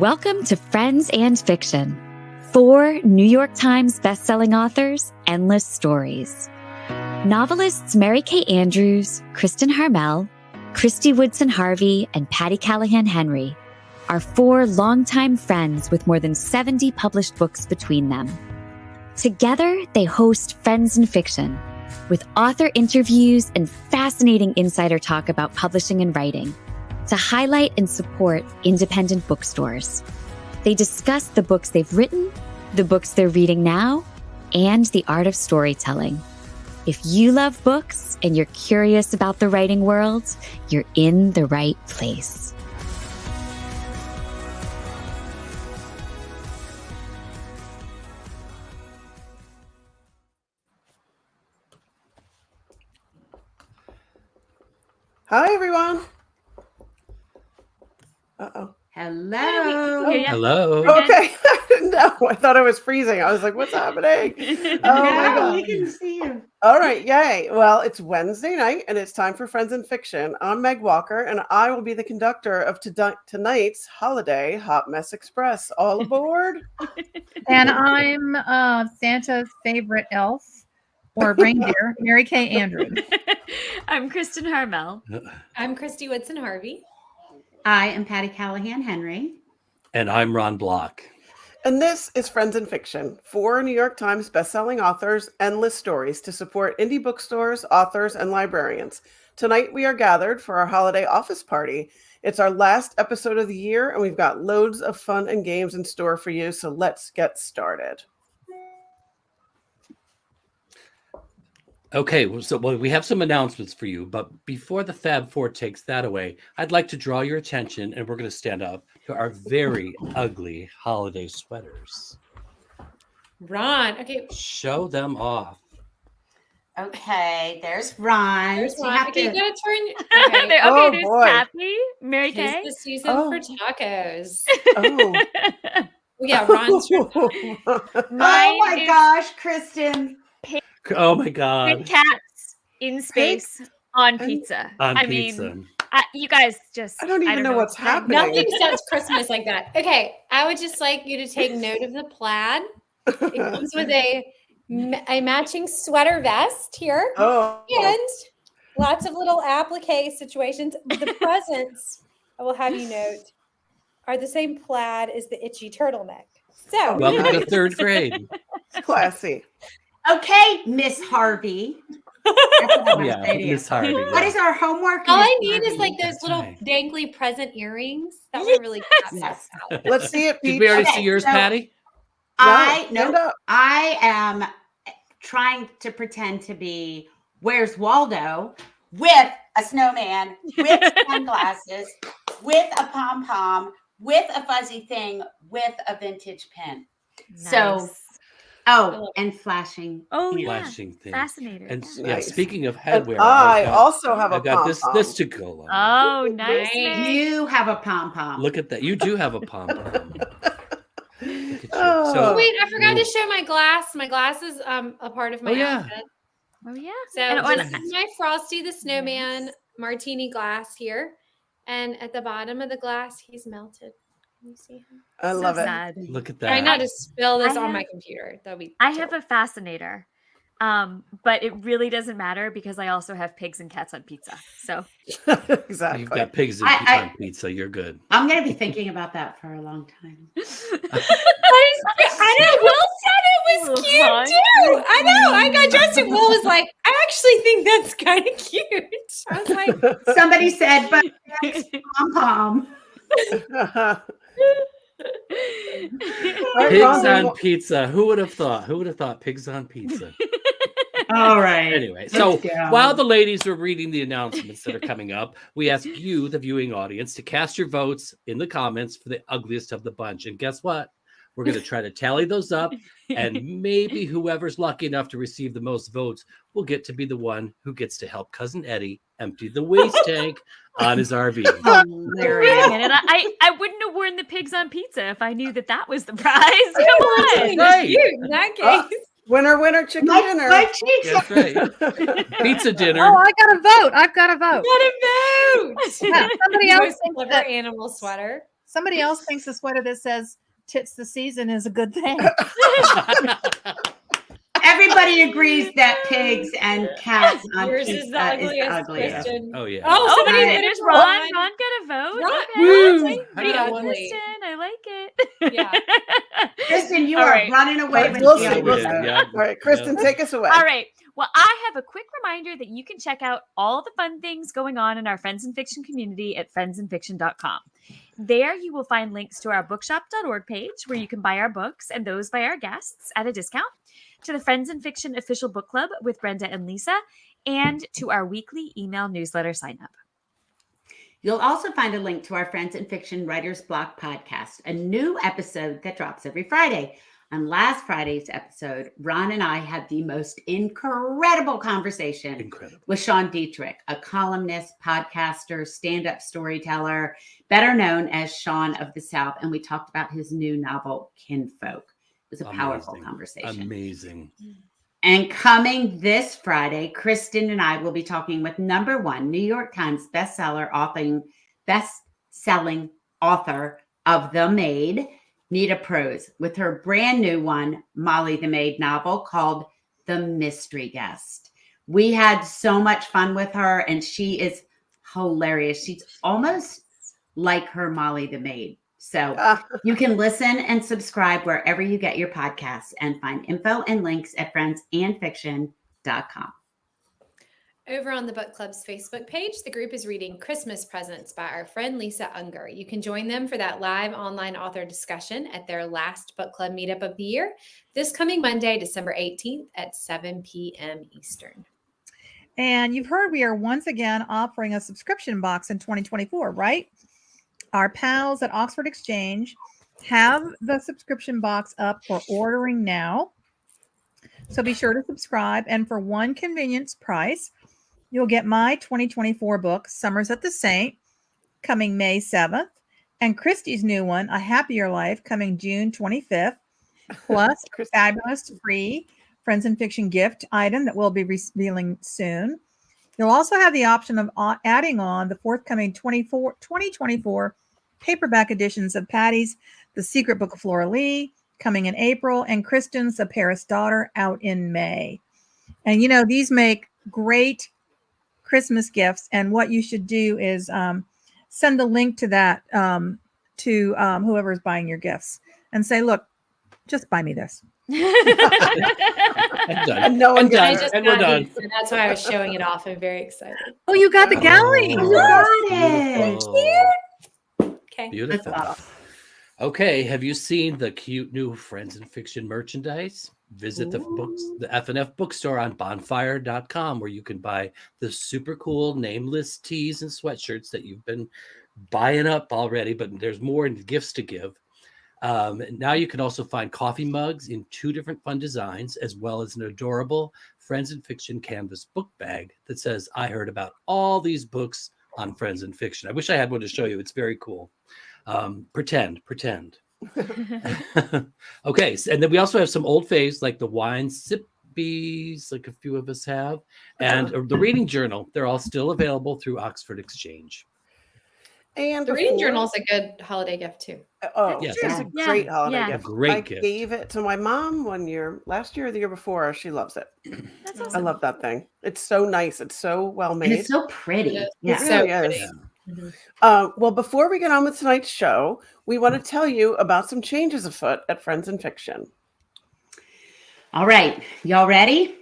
Welcome to Friends and Fiction. 4 New York Times bestselling authors, endless stories. Novelists Mary Kay Andrews, Kristin Harmel, Kristy Woodson Harvey, and Patti Callahan Henry are 4 longtime friends with more than 70 published books between them. Together, they host Friends and Fiction, with author interviews and fascinating insider talk about publishing and writing, to highlight and support independent bookstores. They discuss the books they've written, the books they're reading now, and the art of storytelling. If you love books and you're curious about the writing world, you're in the right place. Hi, everyone. Uh-oh. Hello. Hello. Okay. I didn't know. I thought I was freezing. I was like, what's happening? Oh, my God. We can see you. All right. Yay. Well, it's Wednesday night, and it's time for Friends and Fiction. I'm Meg Walker, and I will be the conductor of tonight's holiday Hot Mess Express. All aboard. And I'm Santa's favorite elf or reindeer, Mary Kay Andrews. I'm Kristin Harmel. I'm Kristy Woodson Harvey. I am Patti Callahan Henry. And I'm Ron Block. And this is Friends and Fiction, 4 New York Times bestselling authors, endless stories to support indie bookstores, authors, and librarians. Tonight we are gathered for our holiday office party. It's our last episode of the year, and we've got loads of fun and games in store for you, so let's get started. Okay, so we have some announcements for you, but before the Fab Four takes that away, I'd like to draw your attention, and we're going to stand up, to our very ugly holiday sweaters. Ron. Okay. Show them off. Okay, there's Ron. There's So you Ron. have Okay, you to- gotta turn. Okay. Oh, there's boy. Kathy, Mary Kay. It's the season for tacos. Oh. Yeah, Ron's. Oh my gosh, Kristin. Oh my God. Pink cats in space on pizza. On I pizza. mean, you guys just... I don't even know what's happening. Nothing says Christmas like that. Okay, I would just like you to take note of the plaid. It comes with a matching sweater vest here, Oh. and lots of little applique situations. The presents, I will have you note, are the same plaid as the itchy turtleneck. So, Welcome to 3rd grade. Classy. Okay, Miss Harvey. That's what I want to say to you. Miss Harvey. What is our homework? all Miss I need is Harvey? like those That's little right. dangly present earrings. That would really Yes. Let's see it, Did Peach. we already Okay, see yours, so- Patty? Stand up. I am trying to pretend to be Where's Waldo with a snowman, with sunglasses, with a pom-pom, with a fuzzy thing, with a vintage pen. So, and flashing. Oh, yeah. Flashing thing. Fascinating. And yeah. yeah, Nice. speaking of And headwear, I I've got- also have a I've got this pom-pom. to go on. Oh, nice. Nice. You have a pom-pom. Look at that. You do have a pom-pom. Look at you. Oh. So, Wait, I forgot to show my glass. My glass is a part of my Oh, yeah. outfit. Oh, yeah. So And- this is my Frosty the Snowman martini glass here. And at the bottom of the glass, he's melted. Can you see him? I so love it. sad. look at Try that. not to spill this I on my have- computer. That'll be I have a fascinator, but it really doesn't matter because I also have pigs and cats on pizza. So Exactly. You've got pigs and I- on pizza. You're good. I'm going to be thinking about that for a long time. I know. Will said it was cute Fun. too. I know. I got dressed and Will was like, I actually think that's kind of cute. I was like, Somebody said, but pom-pom. Right, Pigs Ron, on we- pizza. Who would have thought? Who would have thought pigs on pizza? All right. Anyway, so Let's go. while the ladies were reading the announcements that are coming up, we ask you, the viewing audience, to cast your votes in the comments for the ugliest of the bunch. And guess what? We're going to try to tally those up, and maybe whoever's lucky enough to receive the most votes will get to be the one who gets to help Cousin Eddie empty the waste tank on his RV. wait a Hilarious. minute, I wouldn't have worn the pigs on pizza if I knew that was the prize. Come on. Right. cute in that case. Winner, winner, chicken dinner. My cheeks. That's right. Pizza dinner. Oh, I got a vote. I've got a vote. What a vote! Yeah, somebody The else most thinks clever that animal sweater. Somebody else thinks the sweater that says "Tits the season" is a good thing. Everybody agrees that pigs and cats on Yours is the ugliest, ugliest. Christian. Oh, yeah. Oh, somebody Got it. voted There's for Ron. Ron. Ron got a vote. Ron- Okay. Woo! Pretty Pretty ugly. Kristen. I like it. Yeah. Kristen, you All are right. running away Right, with we'll the see, we'll episode. see. Yeah. All right, Kristen, Yeah. take us away. All right. Well, I have a quick reminder that you can check out all the fun things going on in our Friends and Fiction community at friendsandfiction.com. There you will find links to our bookshop.org page where you can buy our books and those by our guests at a discount, to the Friends and Fiction official book club with Brenda and Lisa, and to our weekly email newsletter sign up. You'll also find a link to our Friends and Fiction Writers Block podcast, a new episode that drops every Friday. On last Friday's episode, Ron and I had the most incredible conversation Incredible. with Sean Dietrich, a columnist, podcaster, stand-up storyteller, better known as Sean of the South. And we talked about his new novel, Kinfolk. It was a powerful Amazing. conversation. Amazing. And coming this Friday, Kristin and I will be talking with #1 New York Times best-selling author of The Maid, Nita Prose, with her brand new one, Molly the Maid novel called The Mystery Guest. We had so much fun with her, and she is hilarious. She's almost like her Molly the Maid. So you can listen and subscribe wherever you get your podcasts, and find info and links at friendsandfiction.com. Over on the book club's Facebook page, the group is reading Christmas Presents by our friend Lisa Unger. You can join them for that live online author discussion at their last book club meetup of the year this coming Monday, December 18th at 7 p.m. Eastern. And you've heard we are once again offering a subscription box in 2024, right? Our pals at Oxford Exchange have the subscription box up for ordering now. So be sure to subscribe. And for one convenience price, you'll get my 2024 book, Summers at the Saint, coming May 7th, and Kristy's new one, A Happier Life, coming June 25th, plus fabulous free Friends and Fiction gift item that we'll be revealing soon. You'll also have the option of adding on the forthcoming 2024 paperback editions of Patti's The Secret Book of Flora Lee, coming in April, and Kristin's The Paris Daughter, out in May. And, you know, these make great Christmas gifts. And what you should do is send a link to that to whoever is buying your gifts and say, look, just buy me this. And done. And no one And done. gets it. And we're done. And that's why I was showing it off. I'm very excited. Oh, you got the gallery. You got it. Beautiful. Okay. Beautiful. That's awesome. Okay, have you seen the cute new Friends and Fiction merchandise? Visit the F&F bookstore on bonfire.com, where you can buy the super cool nameless tees and sweatshirts that you've been buying up already, but there's more gifts to give. Now you can also find coffee mugs in 2 different fun designs, as well as an adorable Friends and Fiction canvas book bag that says, I heard about all these books on Friends and Fiction. I wish I had one to show you. It's very cool. Pretend. Okay, and then we also have some old faves like the wine sippies, like a few of us have, and the reading journal. They're all still available through Oxford Exchange. And The reading before- journal is a good holiday gift too. Oh, Yes. it's a Yeah. great holiday Yeah. gift. Great I gift. gave it to my mom one year, last year or the year before. She loves it. That's I awesome. love that thing. It's so nice. It's so well And made. it's so pretty. It Yeah. is. So really pretty. is. Mhm. Well, before we get on with tonight's show, we want to tell you about some changes afoot at Friends and Fiction. All right. Y'all ready?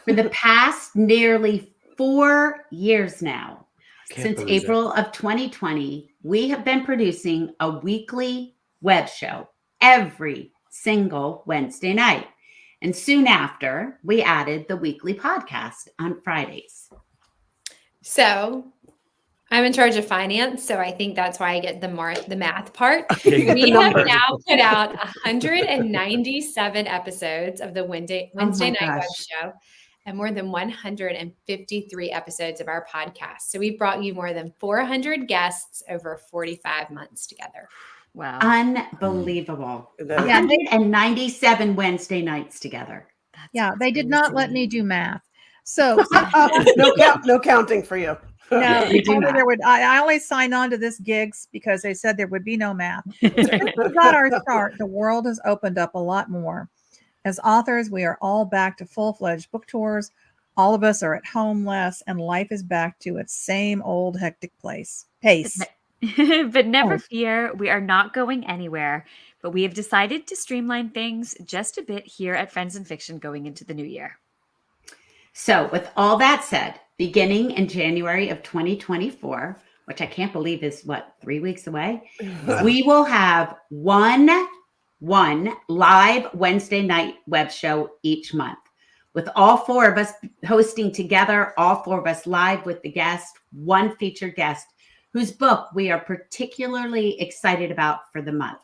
For the past nearly 4 years now, Can't since believe it. April of 2020, we have been producing a weekly web show every single Wednesday night. And soon after, we added the weekly podcast on Fridays. So I'm in charge of finance, so I think that's why I get the math part. Yeah, you get We the have numbers. now put out 197 episodes of the Wednesday night web gosh. show and more than 153 episodes of our podcast. So we've brought you more than 400 guests over 45 months together. Wow. Unbelievable. Yeah. 197 Wednesday nights together. Yeah, they did not let me do math. So No counting for you. No, We they do told me not. there would. I only signed on to this gigs because they said there would be no math. Since we got our start, the world has opened up a lot more. As authors, we are all back to full-fledged book tours. All of us are at home less, and life is back to its same old hectic pace. But never Oh. fear, we are not going anywhere. But we have decided to streamline things just a bit here at Friends and Fiction going into the new year. So, with all that said, beginning in January of 2024, which I can't believe is 3 weeks away, we will have one live Wednesday night web show each month, with all four of us hosting together, all four of us live with the guest, one featured guest whose book we are particularly excited about for the month.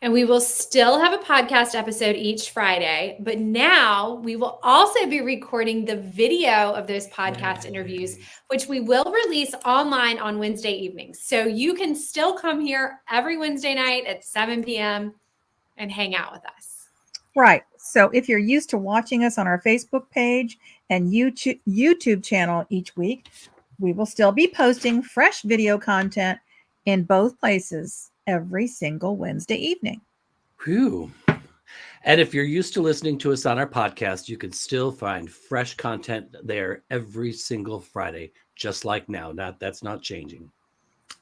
And we will still have a podcast episode each Friday, but now we will also be recording the video of those podcast interviews, which we will release online on Wednesday evenings. So you can still come here every Wednesday night at 7 p.m. and hang out with us. Right. So if you're used to watching us on our Facebook page and YouTube channel each week, we will still be posting fresh video content in both places every single Wednesday evening. Whew. And if you're used to listening to us on our podcast, you can still find fresh content there every single Friday, just like now. That's not changing.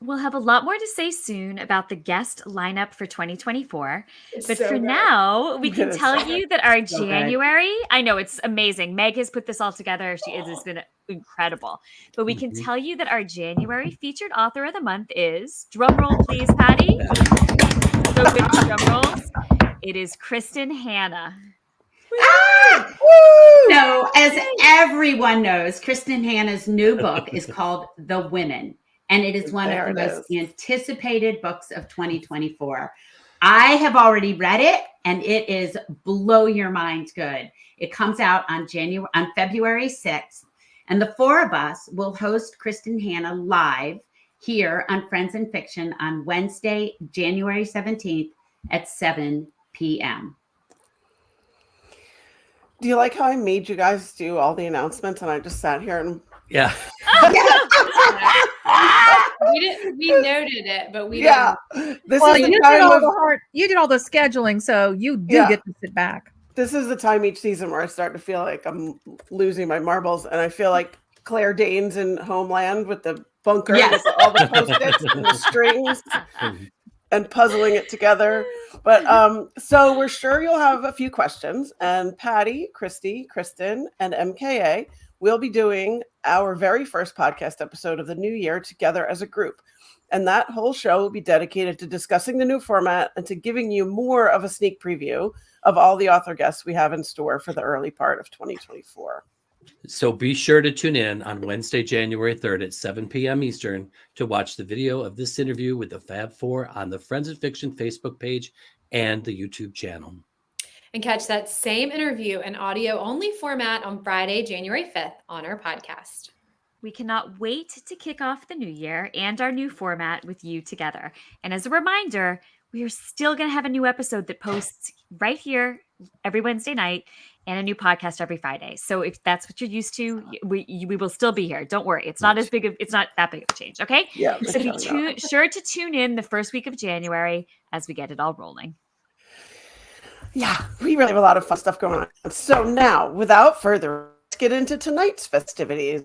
We'll have a lot more to say soon about the guest lineup for 2024. It's But so for good. now, we can It is tell so you that our So good. January, I know it's amazing. Meg has put this all together. It has been incredible. But we can tell you that our January featured author of the month is, drum roll please, Patti. So good drum rolls. It is Kristin Harmel. So, as everyone knows, Kristin Harmel's new book is called The Women, and it is one There of the it most is. anticipated books of 2024. I have already read it, and it is blow your mind good. It comes out on February 6th, and the four of us will host Kristin Harmel live here on Friends and Fiction on Wednesday, January 17th at 7 p.m. Do you like how I made you guys do all the announcements and I just sat here and Yeah. We noted it, but we yeah. This Well, is you the did time all of, you did all the scheduling, so you do Yeah. get to sit back. this is the time each season where I start to feel like I'm losing my marbles, and I feel like Claire Danes in Homeland with the bunker Yes. with all the post-its and the strings and puzzling it together. But so we're sure you'll have a few questions, and Patti, Kristy, Kristin, and MKA will be doing our very first podcast episode of the new year together as a group. And that whole show will be dedicated to discussing the new format and to giving you more of a sneak preview of all the author guests we have in store for the early part of 2024. So be sure to tune in on Wednesday, January 3rd at 7 p.m. Eastern to watch the video of this interview with the Fab Four on the Friends and Fiction Facebook page and the YouTube channel. and catch that same interview in audio only format on Friday, January 5th on our podcast. We cannot wait to kick off the new year and our new format with you together. And as a reminder, we are still going to have a new episode that posts right here every Wednesday night and a new podcast every Friday. So if that's what you're used to, we will still be here. Don't worry. It's not that big of a change. Okay. Yeah. So be sure to tune in the first week of January as we get it all rolling. Yeah, we really have a lot of fun stuff going on. So now, without further, let's get into tonight's festivities.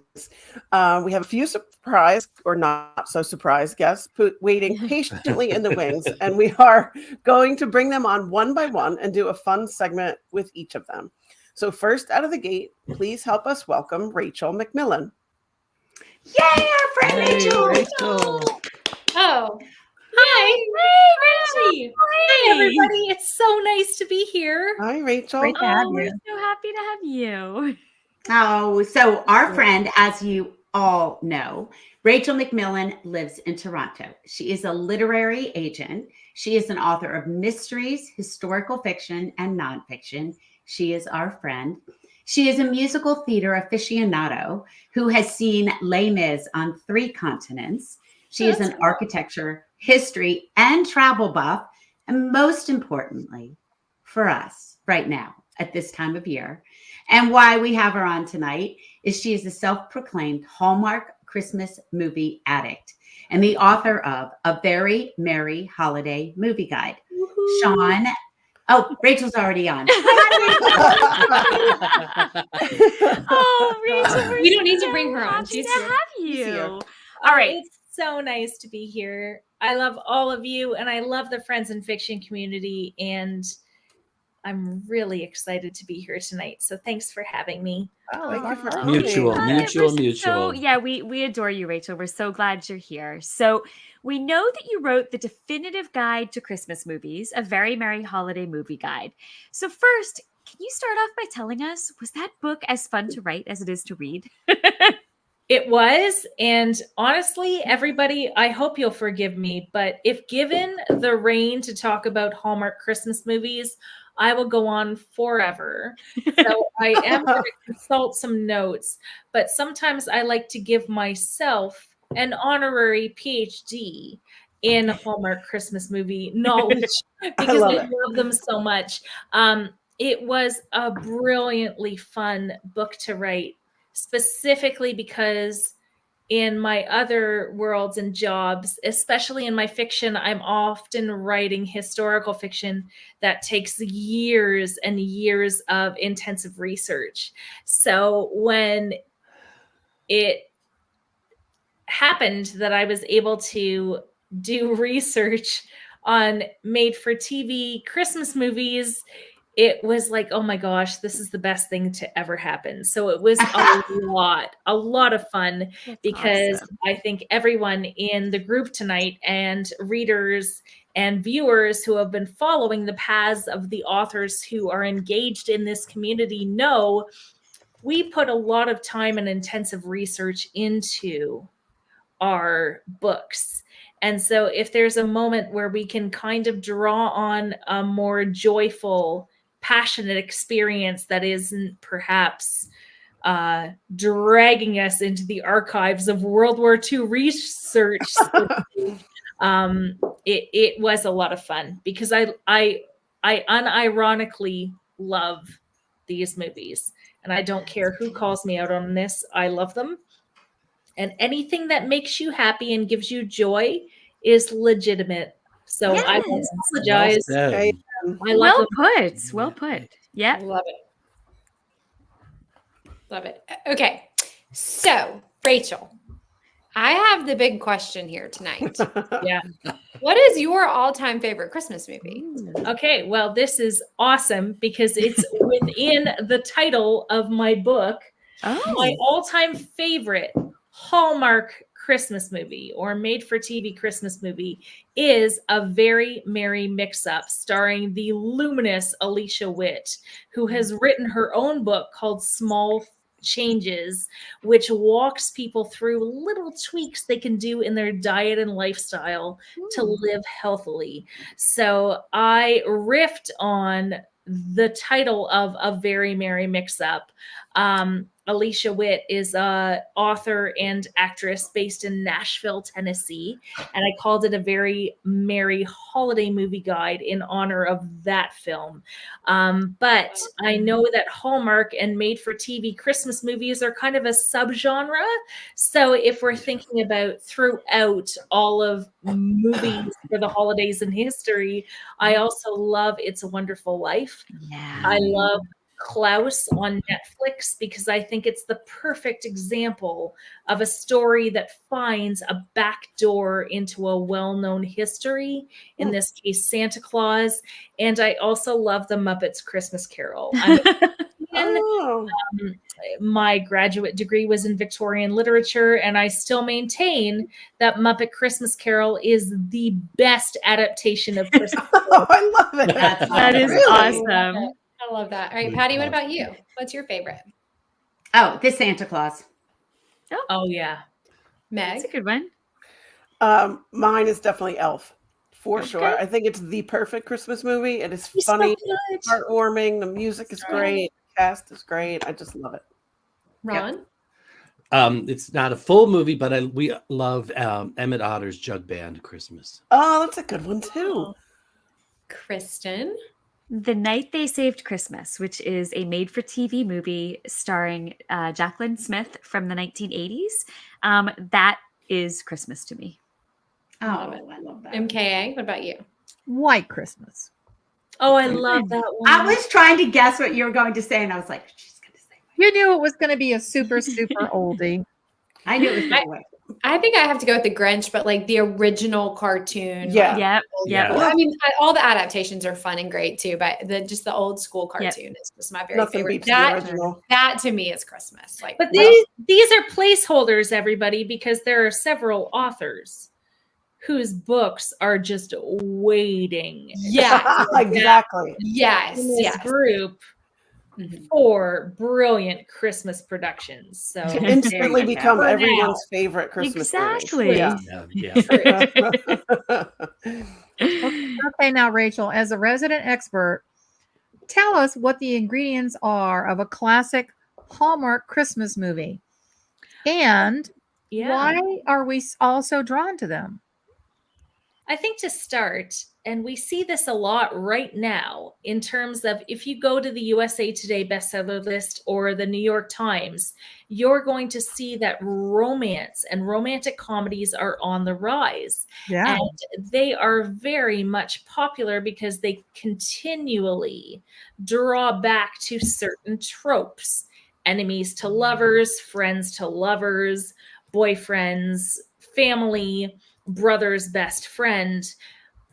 We have a few surprise or not so surprise guests waiting patiently in the wings, and we are going to bring them on one by one and do a fun segment with each of them. So first out of the gate, please help us welcome Rachel McMillan. Yay, our friend Rachel! Rachel. Oh, hi. Hey, hi, everybody. It's so nice to be here. Hi, Rachel. Great to have We're you. so happy to have you. Oh, so our friend, as you all know, Rachel McMillan lives in Toronto. She is a literary agent. She is an author of mysteries, historical fiction, and nonfiction. She is our friend. She is a musical theater aficionado who has seen Les Mis on 3 continents. She is an architecture, history, and travel buff. And most importantly, for us right now at this time of year, and why we have her on tonight is she is a self-proclaimed Hallmark Christmas movie addict and the author of A Very Merry Holiday Movie Guide. Sean. Oh, Rachel's already on. Oh, Rachel, We don't need to bring her on. Happy She's to here. have She's you. here. All right. It's so nice to be here. I love all of you, and I love the Friends in Fiction community, and I'm really excited to be here tonight. So thanks for having me. Thank you for Oh, coming. Mutual, Yeah, mutual, we're mutual. So, yeah, we adore you, Rachel. We're so glad you're here. So we know that you wrote the definitive guide to Christmas movies, A Very Merry Holiday Movie Guide. So first, can you start off by telling us, was that book as fun to write as it is to read? It was, and honestly, everybody, I hope you'll forgive me, but if given the reign to talk about Hallmark Christmas movies, I will go on forever. So I am going to consult some notes, but sometimes I like to give myself an honorary PhD in Hallmark Christmas movie knowledge because love I it. love them so much. It was a brilliantly fun book to write, specifically because in my other worlds and jobs, especially in my fiction, I'm often writing historical fiction that takes years and years of intensive research. So when it happened that I was able to do research on made for TV Christmas movies, it was like, oh my gosh, this is the best thing to ever happen. So it was a lot of fun because awesome. I think everyone in the group tonight and readers and viewers who have been following the paths of the authors who are engaged in this community know we put a lot of time and intensive research into our books. And so if there's a moment where we can kind of draw on a more joyful, passionate experience that isn't perhaps dragging us into the archives of World War II research, it was a lot of fun because I unironically love these movies. And I don't care who calls me out on this. I love them. And anything that makes you happy and gives you joy is legitimate. So I won't apologize. Well said. I love Well them. put. Well put. Yeah. Love it. Love it. Okay. So, Rachel, I have the big question here tonight. Yeah. What is your all-time favorite Christmas movie? Okay. Well, this is awesome because it's within the title of my book. My Oh. all-time favorite Hallmark Christmas movie or made-for-TV Christmas movie is A Very Merry Mix-Up, starring the luminous Alicia Witt, who has written her own book called Small Changes, which walks people through little tweaks they can do in their diet and lifestyle to live healthily. So I riffed on the title of A Very Merry Mix-Up. Alicia Witt is an author and actress based in Nashville, Tennessee, and I called it A Very Merry Holiday Movie Guide in honor of that film. But I know that Hallmark and made-for-TV Christmas movies are kind of a subgenre. So if we're thinking about throughout all of movies for the holidays in history, I also love It's a Wonderful Life. Yeah. I love Klaus on Netflix because I think it's the perfect example of a story that finds a back door into a well-known history, in this case Santa Claus. And I also love The Muppets Christmas Carol. Oh. My graduate degree was in Victorian literature, and I still maintain that Muppet Christmas Carol is the best adaptation of Christmas Carol. Oh, I love it. That is Really? awesome. I love that. All right, Patti, what about you? What's your favorite? Oh, this Santa Claus. Oh, yeah. Meg? That's a good one. Mine is definitely Elf, for Okay. sure. I think it's the perfect Christmas movie. It is He's so funny, good. heartwarming. The music is great. The cast is great. I just love it. Ron? It's not a full movie, but we love Emmett Otter's Jug Band Christmas. Oh, that's a good one too. Kristen? The Night They Saved Christmas, which is a made-for-TV movie starring Jacqueline Smith from the 1980s. That is Christmas to me. Oh, Love it. I love that. MKA, what about you? White Christmas. Oh, I love that one. I was trying to guess what you were going to say, and I was like, she's going to say. You knew it was going to be a super, super oldie. I knew it was going to I think I have to go with the Grinch, but like the original cartoon. Yeah. Yep. Yeah. Well, I mean, all the adaptations are fun and great too, but just the old school cartoon is just my very Nothing favorite. beats the original. That to me is Christmas. Like, But these are placeholders, everybody, because there are several authors whose books are just waiting yeah, Exactly. yes, in this yes. group Mhm. for brilliant Christmas productions. So To instantly you go. become For everyone's favorite Christmas Exactly. movie. Yeah. Okay, now, Rachel, as a resident expert, tell us what the ingredients are of a classic Hallmark Christmas movie. And why are we all so drawn to them? I think to start, and we see this a lot right now in terms of if you go to the USA Today bestseller list or the New York Times, you're going to see that romance and romantic comedies are on the rise. Yeah. And they are very much popular because they continually draw back to certain tropes: enemies to lovers, friends to lovers, boyfriends, family, brother's best friend.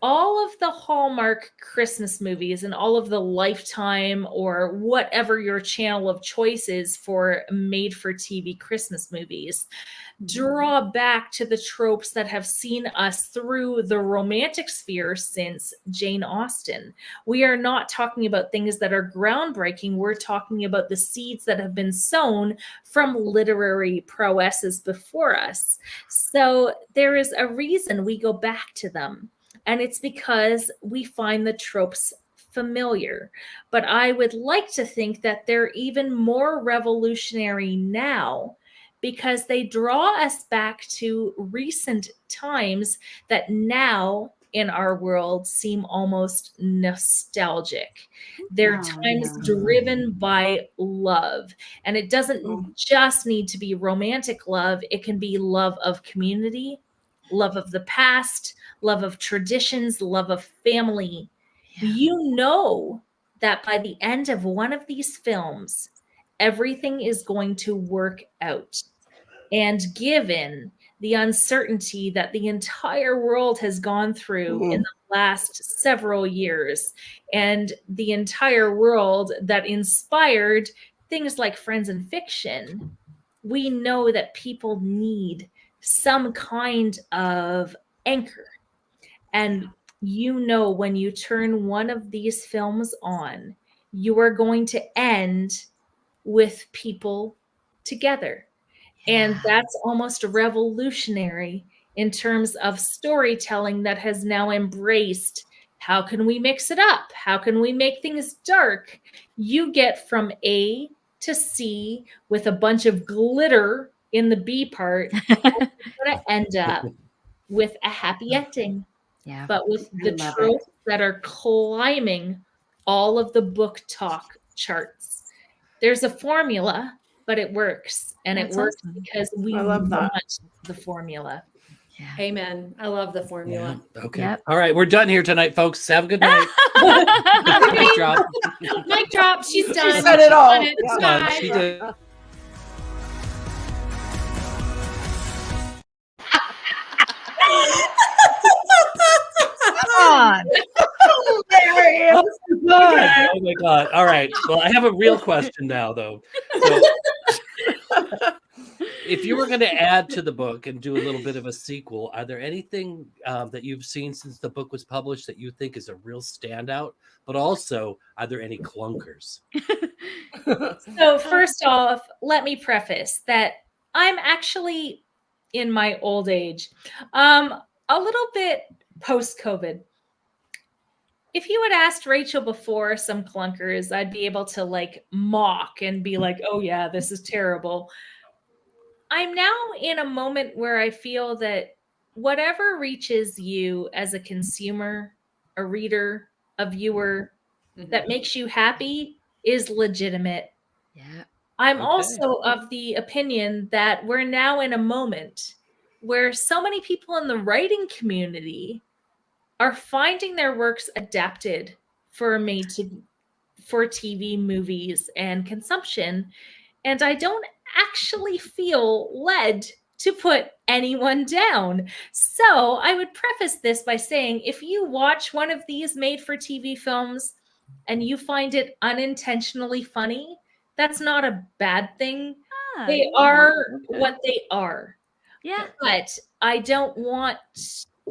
All of the Hallmark Christmas movies and all of the Lifetime or whatever your channel of choice is for made for TV Christmas movies draw back to the tropes that have seen us through the romantic sphere since Jane Austen. We are not talking about things that are groundbreaking. We're talking about the seeds that have been sown from literary prowesses before us. So there is a reason we go back to them. And it's because we find the tropes familiar. But I would like to think that they're even more revolutionary now because they draw us back to recent times that now in our world seem almost nostalgic. They're times driven by love. And it doesn't just need to be romantic love. It can be love of community, love of the past, love of traditions, love of family. You know that by the end of one of these films, everything is going to work out. And given the uncertainty that the entire world has gone through in the last several years, and the entire world that inspired things like Friends and Fiction, we know that people need some kind of anchor. And you know, when you turn one of these films on, you are going to end with people together. And that's almost revolutionary in terms of storytelling that has now embraced how can we mix it up? How can we make things dark? You get from A to C with a bunch of glitter in the B part. You're going to end up with a happy ending. Yeah. But with the tropes that are climbing all of the book talk charts. There's a formula, but it works. And That's it works awesome. because we I love that. want the formula. Yeah. Amen. I love the formula. Okay. Yep. All right. We're done here tonight, folks. Have a good night. Mic drop. Mic drop. She's done. She said it all. Done it. Yeah. Done. Bye. She did. Come on. Hilarious. Oh my God. All right. Well, I have a real question now, though. So, if you were going to add to the book and do a little bit of a sequel, are there anything that you've seen since the book was published that you think is a real standout? But also, are there any clunkers? So first off, let me preface that I'm actually in my old age, a little bit post-COVID. If you had asked Rachel before some clunkers, I'd be able to like mock and be like, oh yeah, this is terrible. I'm now in a moment where I feel that whatever reaches you as a consumer, a reader, a viewer, that makes you happy is legitimate. Yeah. I'm Okay. also of the opinion that we're now in a moment where so many people in the writing community are finding their works adapted for TV, movies, and consumption. And I don't actually feel led to put anyone down. So I would preface this by saying, if you watch one of these made for TV films and you find it unintentionally funny, that's not a bad thing. Ah, They yeah. are Okay. what they are. Yeah. But I don't want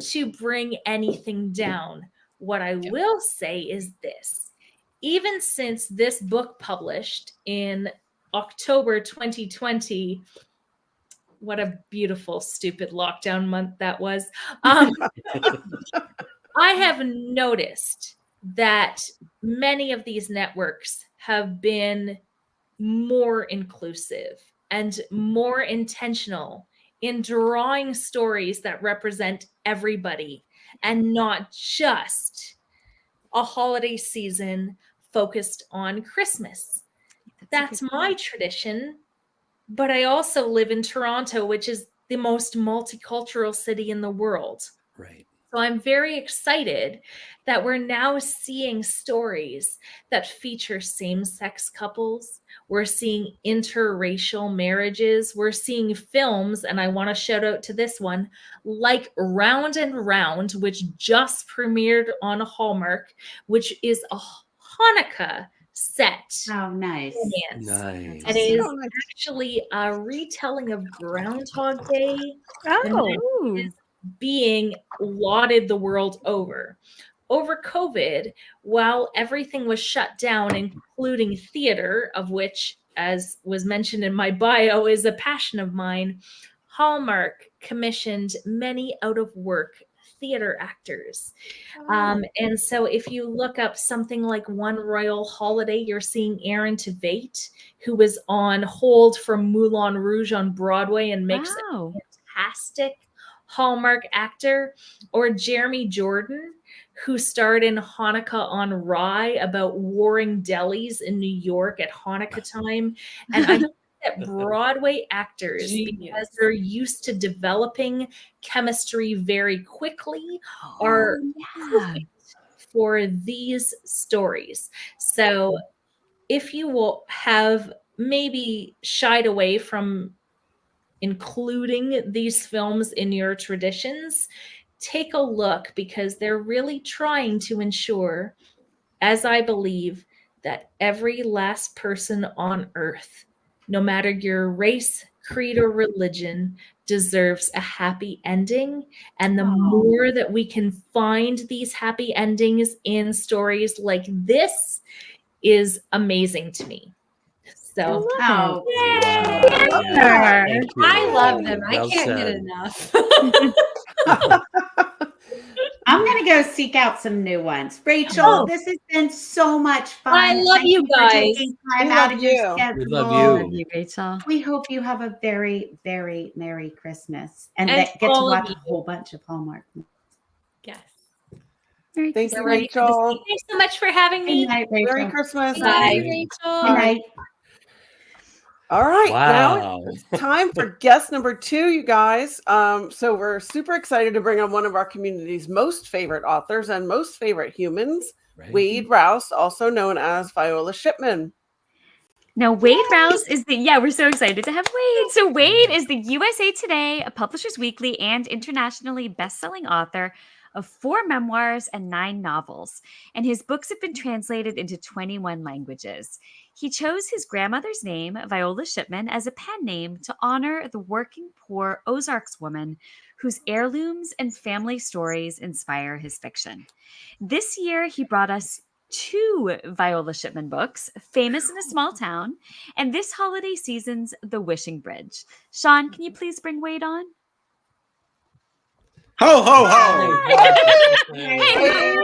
to bring anything down. What I will say is this. Even since this book published in October 2020, what a beautiful, stupid lockdown month that was. I have noticed that many of these networks have been more inclusive and more intentional in drawing stories that represent everybody and not just a holiday season focused on Christmas. That's my tradition. But I also live in Toronto, which is the most multicultural city in the world. Right. So I'm very excited that we're now seeing stories that feature same-sex couples. We're seeing interracial marriages. We're seeing films, and I want to shout out to this one, like Round and Round, which just premiered on Hallmark, which is a Hanukkah set. Oh, nice. romance. Nice. And it is Oh, nice. actually a retelling of Groundhog Day Oh, is being lauded the world over. Over COVID, while everything was shut down, including theater, of which, as was mentioned in my bio, is a passion of mine, Hallmark commissioned many out-of-work theater actors. And so if you look up something like One Royal Holiday, you're seeing Aaron Tveit, who was on hold for Moulin Rouge on Broadway and makes Wow. a fantastic Hallmark actor, or Jeremy Jordan, who starred in Hanukkah on Rye about warring delis in New York at Hanukkah time. And I think that Broadway actors, because Genius. they're used to developing chemistry very quickly, are perfect for these stories. So if you will have maybe shied away from including these films in your traditions, take a look, because they're really trying to ensure, as I believe, that every last person on earth, no matter your race, creed, or religion, deserves a happy ending. And the more that we can find these happy endings in stories like this is amazing to me. So Oh, Wow. Yeah. Thank you. I love them. I Well can't get said. enough. I'm going to go seek out some new ones. Rachel, this has been so much fun. I love Thank you for guys. taking time We out love of your you. schedule. We love Love you. you, Rachel. We hope you have a very, very Merry Christmas and And that get to all of watch a whole bunch of Hallmark. Yes. Thank you, We're ready for Rachel. this. Thanks so much for having Good me. night, Merry Rachel. Christmas. Bye. Bye, Good Rachel. night. All right. Now Wow. it's time for guest number 2, you guys. So we're super excited to bring on one of our community's most favorite authors and most favorite humans, Right. Wade Rouse, also known as Viola Shipman. Now, Wade Rouse is we're so excited to have Wade. So Wade is the USA Today, a Publishers Weekly, and internationally best-selling author of 4 memoirs and 9 novels, and his books have been translated into 21 languages. He chose his grandmother's name, Viola Shipman, as a pen name to honor the working poor Ozarks woman whose heirlooms and family stories inspire his fiction. This year, he brought us 2 Viola Shipman books, Famous in a Small Town, and this holiday season's The Wishing Bridge. Sean, can you please bring Wade on? Ho, ho, ho. Hey,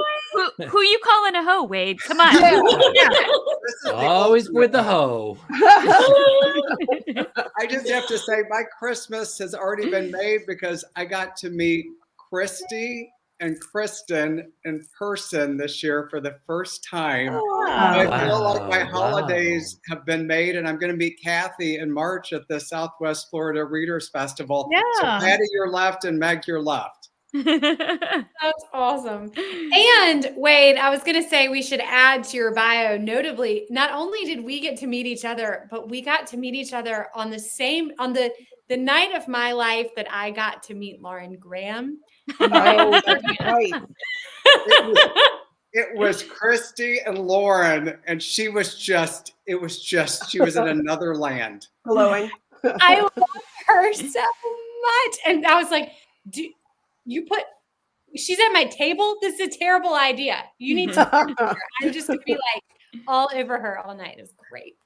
who you calling a hoe, Wade? Come on. This is the Always ultimate with the hoe. hoe. I just have to say, my Christmas has already been made because I got to meet Kristy and Kristin in person this year for the first time. Oh, I feel like my Wow. holidays have been made, and I'm going to meet Kathy in March at the Southwest Florida Readers Festival. So Yeah. Patti, you're left, and Meg, you're left. That's awesome. And Wade, I was going to say we should add to your bio, notably, not only did we get to meet each other, but we got to meet each other on the night of my life that I got to meet Lauren Graham. Oh, that's right. It was Kristy and Lauren, and she was she was in another land. Glowing. I love her so much. And I was like, she's at my table. This is a terrible idea. You need to I'm just gonna be like all over her all night. It's great.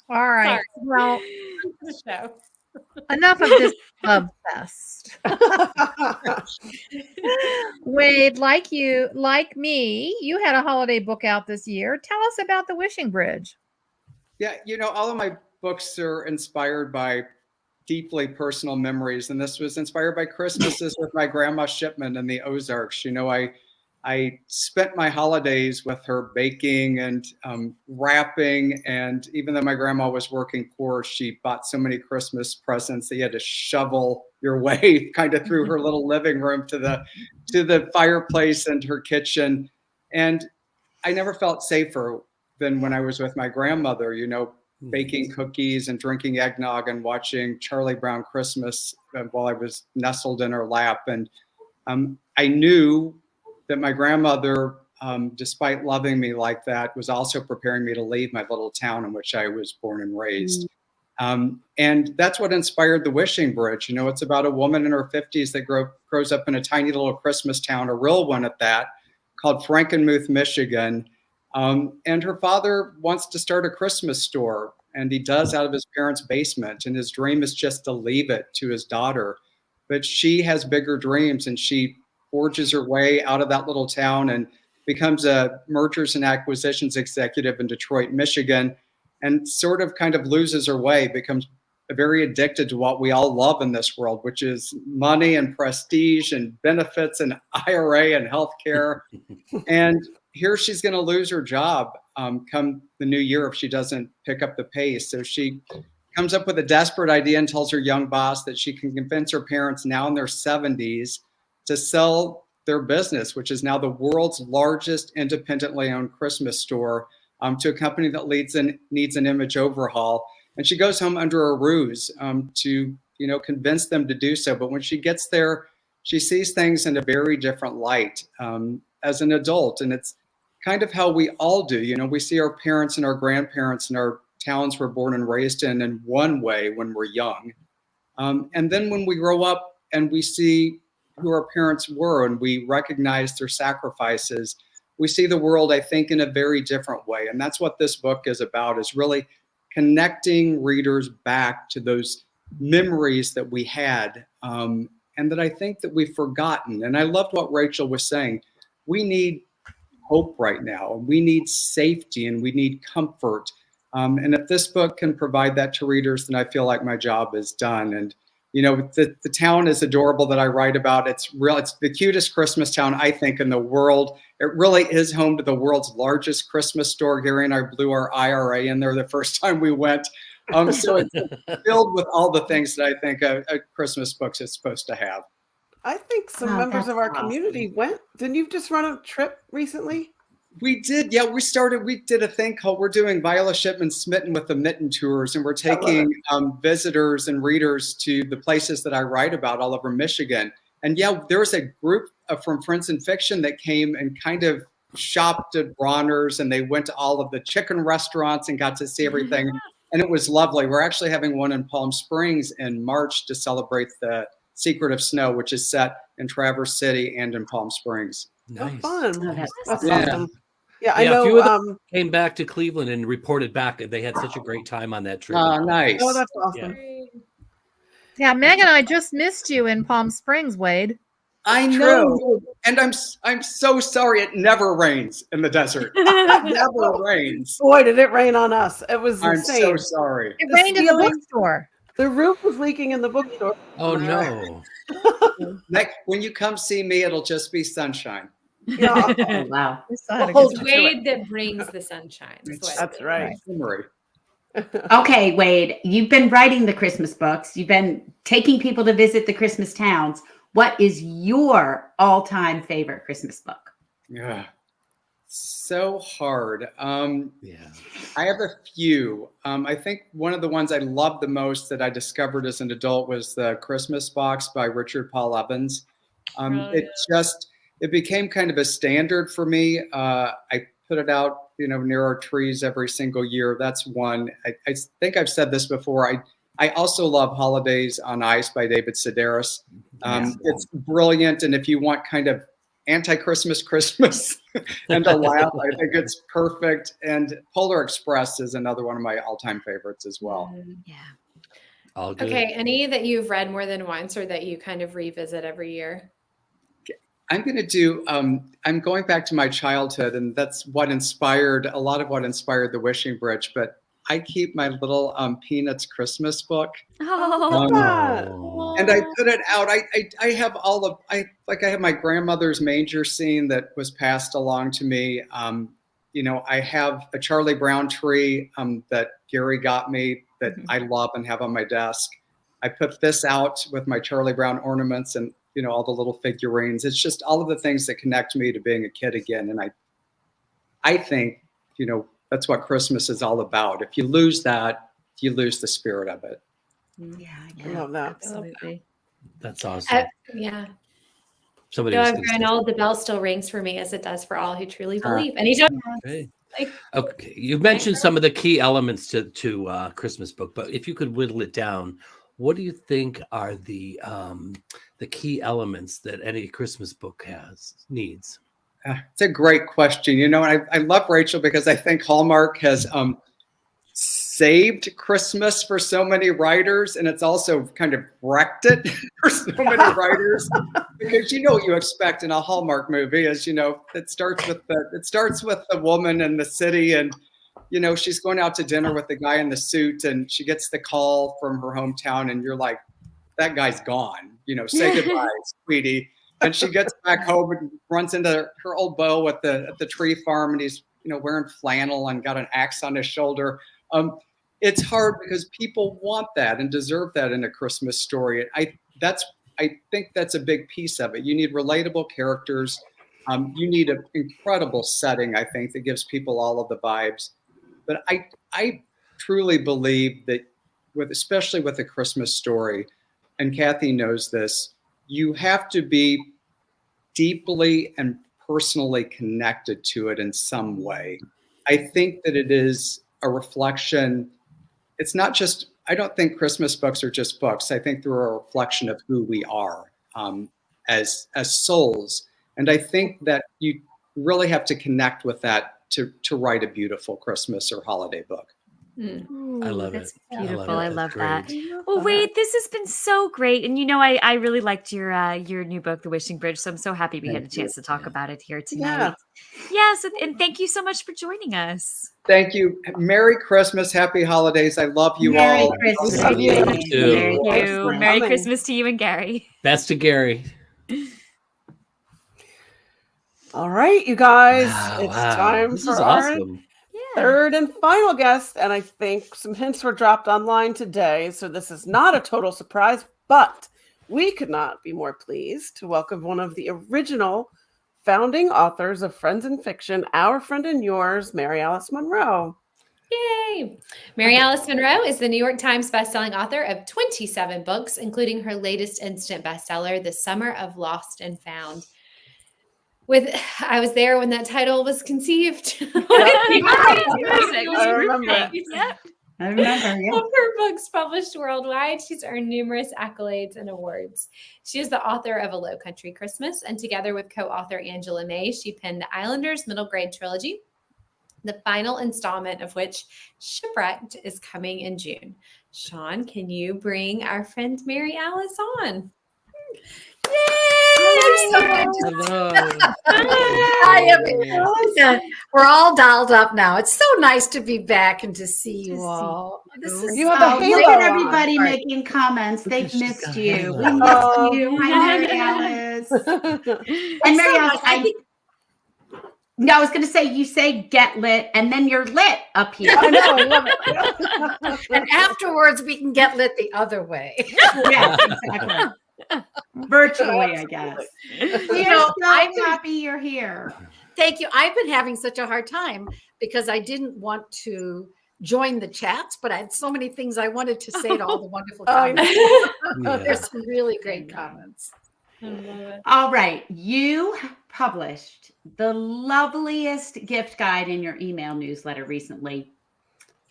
All right. Sorry. Well, The show. enough of this love fest. Wade, like me, you had a holiday book out this year. Tell us about The Wishing Bridge. Yeah, all of my books are inspired by deeply personal memories, and this was inspired by Christmases with my grandma Shipman in the Ozarks. I spent my holidays with her baking and wrapping, and even though my grandma was working poor, she bought so many Christmas presents that you had to shovel your way kind of through her little living room to the fireplace and her kitchen. And I never felt safer than when I was with my grandmother, baking cookies and drinking eggnog and watching Charlie Brown Christmas while I was nestled in her lap. And I knew that my grandmother, despite loving me like that, was also preparing me to leave my little town in which I was born and raised. And that's what inspired The Wishing Bridge. It's about a woman in her 50s that grows up in a tiny little Christmas town, a real one at that, called Frankenmuth, Michigan. And her father wants to start a Christmas store, and he does out of his parents' basement. And his dream is just to leave it to his daughter. But she has bigger dreams, and she forges her way out of that little town and becomes a mergers and acquisitions executive in Detroit, Michigan, and sort of kind of loses her way, becomes very addicted to what we all love in this world, which is money and prestige and benefits and IRA and healthcare. And here she's going to lose her job come the new year if she doesn't pick up the pace. So she comes up with a desperate idea and tells her young boss that she can convince her parents, now in their 70s, to sell their business, which is now the world's largest independently owned Christmas store, to a company that needs an image overhaul. And she goes home under a ruse to convince them to do so. But when she gets there, she sees things in a very different light as an adult. And it's kind of how we all do. We see our parents and our grandparents and our towns we're born and raised in one way when we're young. And then when we grow up and we see who our parents were and we recognize their sacrifices, we see the world, I think, in a very different way. And that's what this book is about, is really connecting readers back to those memories that we had and that I think that we've forgotten. And I loved what Rachel was saying. We need hope right now. We need safety and we need comfort. And if this book can provide that to readers, then I feel like my job is done. And the town is adorable that I write about. It's the cutest Christmas town, I think, in the world. It really is home to the world's largest Christmas store. Gary and I blew our IRA in there the first time we went. So it's filled with all the things that I think a Christmas book is supposed to have. I think some members of our community went. Didn't you just run a trip recently? We did. Yeah, we did a thing called, we're doing Viola Shipman's Smitten with the Mitten tours, and we're taking visitors and readers to the places that I write about all over Michigan. And yeah, there was a group from Friends in Fiction that came and kind of shopped at Bronner's, and they went to all of the chicken restaurants and got to see everything. And it was lovely. We're actually having one in Palm Springs in March to celebrate the Secret of Snow, which is set in Traverse City and in Palm Springs. Nice. Oh, fun. That's Yeah. awesome. Yeah, I A few know. of them came back to Cleveland and reported back that they had such a great time on that trip. Oh, nice. Oh, that's awesome. Yeah, Megan, I just missed you in Palm Springs, Wade. I know. And I'm so sorry. It never rains in the desert. It never rains. Boy, did it rain on us. It was I'm insane. so sorry. It The rained in the ceiling- bookstore. The roof was leaking in the bookstore. Oh no. Like when you come see me, it'll just be sunshine. Yeah. Oh, wow. We still had a Well, good hold time. Wade that brings the sunshine. is what That's it is. right. Memory. Okay, Wade, you've been writing the Christmas books. You've been taking people to visit the Christmas towns. What is your all-time favorite Christmas book? Yeah. So hard. Yeah. I have a few. I think one of the ones I loved the most that I discovered as an adult was the Christmas Box by Richard Paul Evans. It became kind of a standard for me. I put it out, near our trees every single year. That's one. I think I've said this before. I also love Holidays on Ice by David Sedaris. It's brilliant, and if you want kind of anti-Christmas Christmas and a laugh, I think it's perfect. And Polar Express is another one of my all-time favorites as well. Yeah. All good. Okay, any that you've read more than once or that you kind of revisit every year? I'm going to do, I'm going back to my childhood, and that's what inspired, a lot of what inspired The Wishing Bridge, but I keep my little Peanuts Christmas book. Oh, And I put it out. I have I have my grandmother's manger scene that was passed along to me. I have a Charlie Brown tree that Gary got me that I love and have on my desk. I put this out with my Charlie Brown ornaments and all the little figurines. It's just all of the things that connect me to being a kid again. And I think that's what Christmas is all about. If you lose that, you lose the spirit of it. Yeah, I love that. absolutely. That's awesome. Yeah. Somebody No, was I've gonna grown say old. The bell still rings for me as it does for all who truly believe. And you don't something. like Okay. You mentioned some of the key elements to Christmas book, but if you could whittle it down, what do you think are the key elements that any Christmas book needs? It's a great question. I love Rachel because I think Hallmark has saved Christmas for so many writers, and it's also kind of wrecked it for so many writers because what you expect in a Hallmark movie is it starts with the woman in the city, and she's going out to dinner with the guy in the suit, and she gets the call from her hometown, and you're like, that guy's gone. Say goodbye, sweetie. And she gets back home and runs into her old beau at the tree farm, and he's wearing flannel and got an axe on his shoulder. It's hard because people want that and deserve that in a Christmas story. I think that's a big piece of it. You need relatable characters. You need an incredible setting, I think, that gives people all of the vibes. But I truly believe that especially with a Christmas story, and Kathy knows this, you have to be deeply and personally connected to it in some way. I think that it is a reflection. It's not just, I don't think Christmas books are just books. I think they're a reflection of who we are as souls. And I think that you really have to connect with that to write a beautiful Christmas or holiday book. Ooh, I love that's it. beautiful. I I love love it. that. Great. Well, Wade, this has been so great, and I really liked your new book, The Wishing Bridge. So I'm so happy we had a chance to talk about it here tonight. Yes, and thank you so much for joining us. Thank you. Merry Christmas. Happy holidays. I love you Merry all. Christmas. Love you. Thank you. Thank Thanks you. for Merry coming. Christmas to you and Gary. Best to Gary. All right, you guys. Wow, It's wow. time This for is our awesome. third and final guest. And I think some hints were dropped online today. So this is not a total surprise, but we could not be more pleased to welcome one of the original founding authors of Friends in Fiction, our friend and yours, Mary Alice Monroe. Yay! Mary Alice Monroe is the New York Times bestselling author of 27 books, including her latest instant bestseller, The Summer of Lost and Found. I was there when that title was conceived. I remember. Yep. I remember, yeah. Of her books published worldwide, she's earned numerous accolades and awards. She is the author of A Low Country Christmas, and together with co-author Angela May, she penned the Islanders middle grade trilogy, the final installment of which, Shipwrecked, is coming in June. Sean, can you bring our friend Mary Alice on? Yay! Hello. Hi, everyone. We're all dialed up now. It's so nice to be back and to see you all. This is You have a halo Look at on. everybody Right. making comments. They've she's missed got a you. halo. We missed Oh. you. Hi, Mary Alice. And It's Mary so Alice, nice. I was going to say, you say get lit, and then you're lit up here. I know, I love it. And afterwards, we can get lit the other way. Yes, exactly. Virtually, I guess. We're know, so I've been- happy you're here. Thank you. I've been having such a hard time because I didn't want to join the chats, but I had so many things I wanted to say to all the wonderful Oh, I comments. Yeah. There's some really great comments. All right. You published the loveliest gift guide in your email newsletter recently.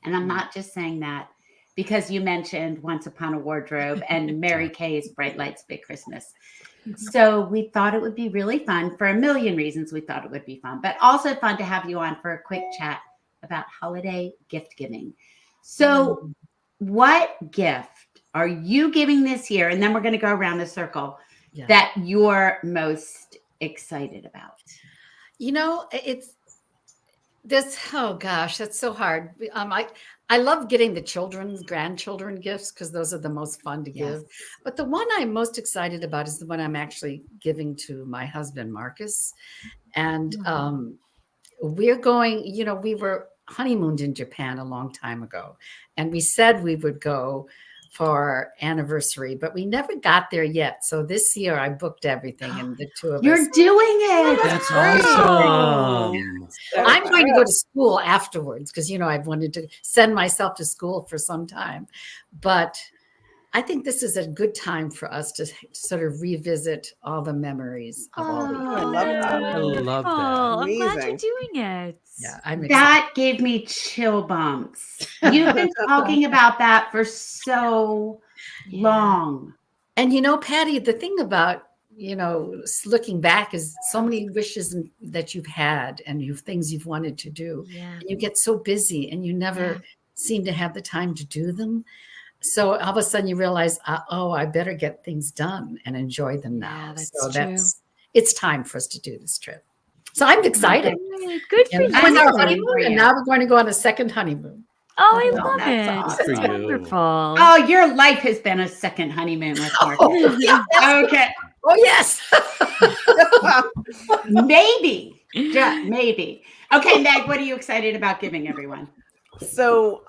And I'm not just saying that because you mentioned Once Upon a Wardrobe and Mary Kay's Bright Lights Big Christmas. So we thought it would be really fun for a million reasons. We thought it would be fun, but also fun to have you on for a quick chat about holiday gift giving. So what gift are you giving this year? And then we're going to go around the circle that you're most excited about. You know, it's this. Oh gosh, that's so hard. I love getting the children's, grandchildren gifts because those are the most fun to give. But the one I'm most excited about is the one I'm actually giving to my husband, Marcus. And we're going. You know, we were honeymooned in Japan a long time ago, and we said we would go for our anniversary, but we never got there yet. So this year I booked everything, and the two of You're us. doing it. That's awesome. I'm going to go to school afterwards because, you know, I've wanted to send myself to school for some time. But I think this is a good time for us to sort of revisit all the memories of all the I love that. I love that. Oh, I'm glad you're Amazing. doing it. Yeah, I'm excited. That gave me chill bumps. You've been talking about that for so long. And, you know, Patti, the thing about, you know, looking back is so many wishes that you've had and things you've wanted to do. Yeah. And you get so busy and you never seem to have the time to do them. So all of a sudden you realize, I better get things done and enjoy them now. Yeah, that's true. It's time for us to do this trip. So I'm excited. Good for And you. it was our for honeymoon, you. and now we're going to go on a second honeymoon. Oh, I Oh, love that's it. awesome. That's Good for you. wonderful. Oh, your life has been a second honeymoon with Mark. Okay. Oh, yes. Maybe. Just maybe. Okay, Meg, what are you excited about giving everyone? So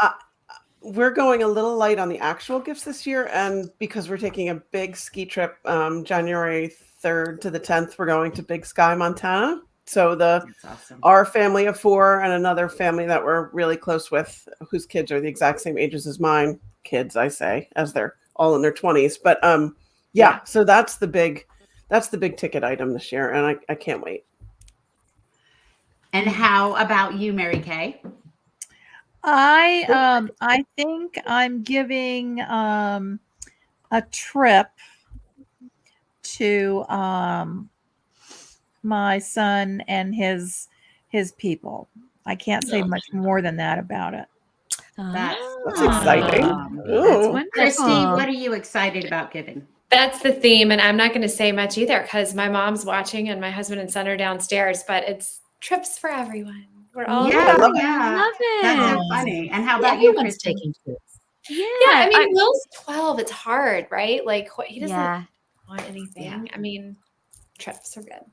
we're going a little light on the actual gifts this year, and because we're taking a big ski trip, January 3rd to the 10th, we're going to Big Sky, Montana. So That's awesome. our family of 4 and another family that we're really close with, whose kids are the exact same ages as mine. Kids, I say, as they're all in their 20s. But so that's the big ticket item this year, and I can't wait. And how about you, Mary Kay? I think I'm giving a trip to my son and his people. I can't say much more than that about it. That's exciting. That's Ooh. wonderful. Kristy, what are you excited about giving? That's the theme, and I'm not going to say much either because my mom's watching and my husband and son are downstairs. But it's trips for everyone. We're all Yeah, love it. yeah. Love it. That's so funny. And how about you, Everyone's Kristy? taking trips. Yeah, Yeah, I mean, Will's 12. It's hard, right? Like he doesn't want anything. Yeah. I mean, trips are good.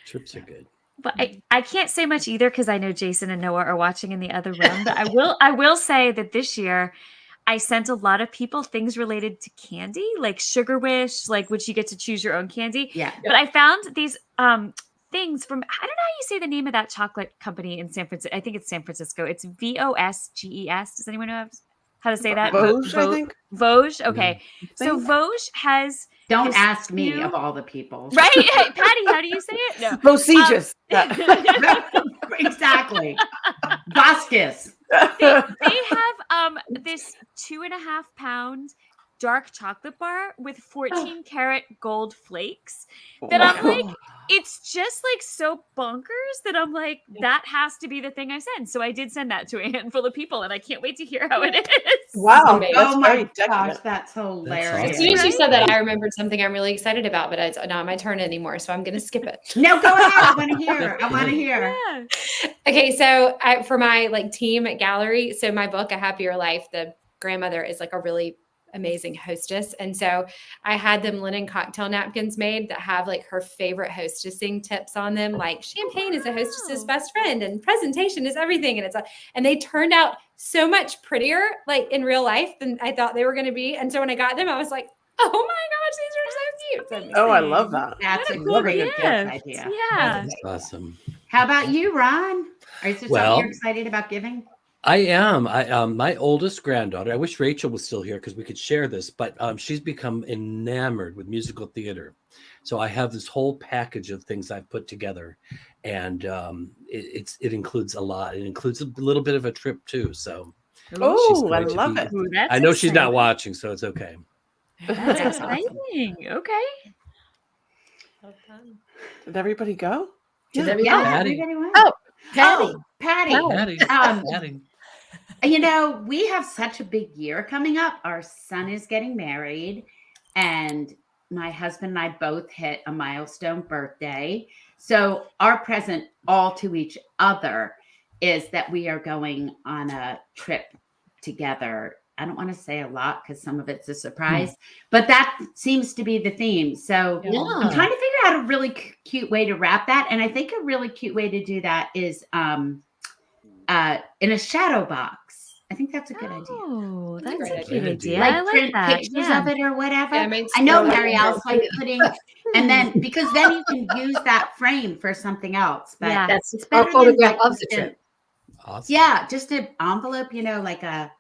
Trips are good. But I can't say much either because I know Jason and Noah are watching in the other room. But I will say that this year I sent a lot of people things related to candy, like Sugar Wish, like which you get to choose your own candy. Yeah. But I found these things from, I don't know how you say the name of that chocolate company in San Francisco. I think it's San Francisco. It's Vosges. Does anyone know how to say that? Vosges, I think. Vosges. Okay. So Vosges has Don't this ask me new- of all the people. right. Hey, Patti, how do you say it? No. Vosges. Exactly. Vasquez. They have this 2.5 pound dark chocolate bar with 14 karat gold flakes that I'm like, it's just like so bonkers that I'm like, that has to be the thing I send. So I did send that to a handful of people, and I can't wait to hear how it is. Wow, Amazing. that's Oh very my decadent. gosh, that's hilarious. As soon as you Right? said that, I remembered something I'm really excited about, but it's not my turn anymore, so I'm going to skip it. No, go ahead. I want to hear. I want to hear. Yeah. Okay, so for my like team at Gallery, so my book, A Happier Life, the grandmother is like a really amazing hostess, and so I had them linen cocktail napkins made that have like her favorite hostessing tips on them, like champagne is a hostess's best friend, and presentation is everything, and they turned out so much prettier like in real life than I thought they were going to be, and so when I got them, I was like, oh my gosh, these are so cute. Oh, I love that. That's What a a cool really good gift gift. idea. Yeah. That's awesome. How about you, Ron? Is there Well- something you're excited about giving? I am. My oldest granddaughter. I wish Rachel was still here because we could share this, but she's become enamored with musical theater. So I have this whole package of things I've put together, and it includes a lot. It includes a little bit of a trip too. So Oh, I going to love be- it. Ooh, that's I know she's not exciting. watching, so it's okay. That's That's awesome. exciting. Okay. Did everybody go? Did Yeah. everybody- Yeah, Patty. everybody went. Oh, Patty. Oh, Patty. Patty, Patty. You know, we have such a big year coming up. Our son is getting married, and my husband and I both hit a milestone birthday. So our present all to each other is that we are going on a trip together. I don't want to say a lot because some of it's a surprise, but that seems to be the theme. So I'm Yeah. trying to figure out a really cute way to wrap that. And I think a really cute way to do that is in a shadow box. I think that's a good idea. Oh, That's a that's a great cute idea. idea. Like I like print that. pictures Yeah. of it or whatever. Yeah, made I know scroll Mary up. Alice like putting, and then because then you can use that frame for something else. But Yeah. That's it's a better than photograph like of the just a- trip. Awesome. Yeah, just an envelope, you know, like a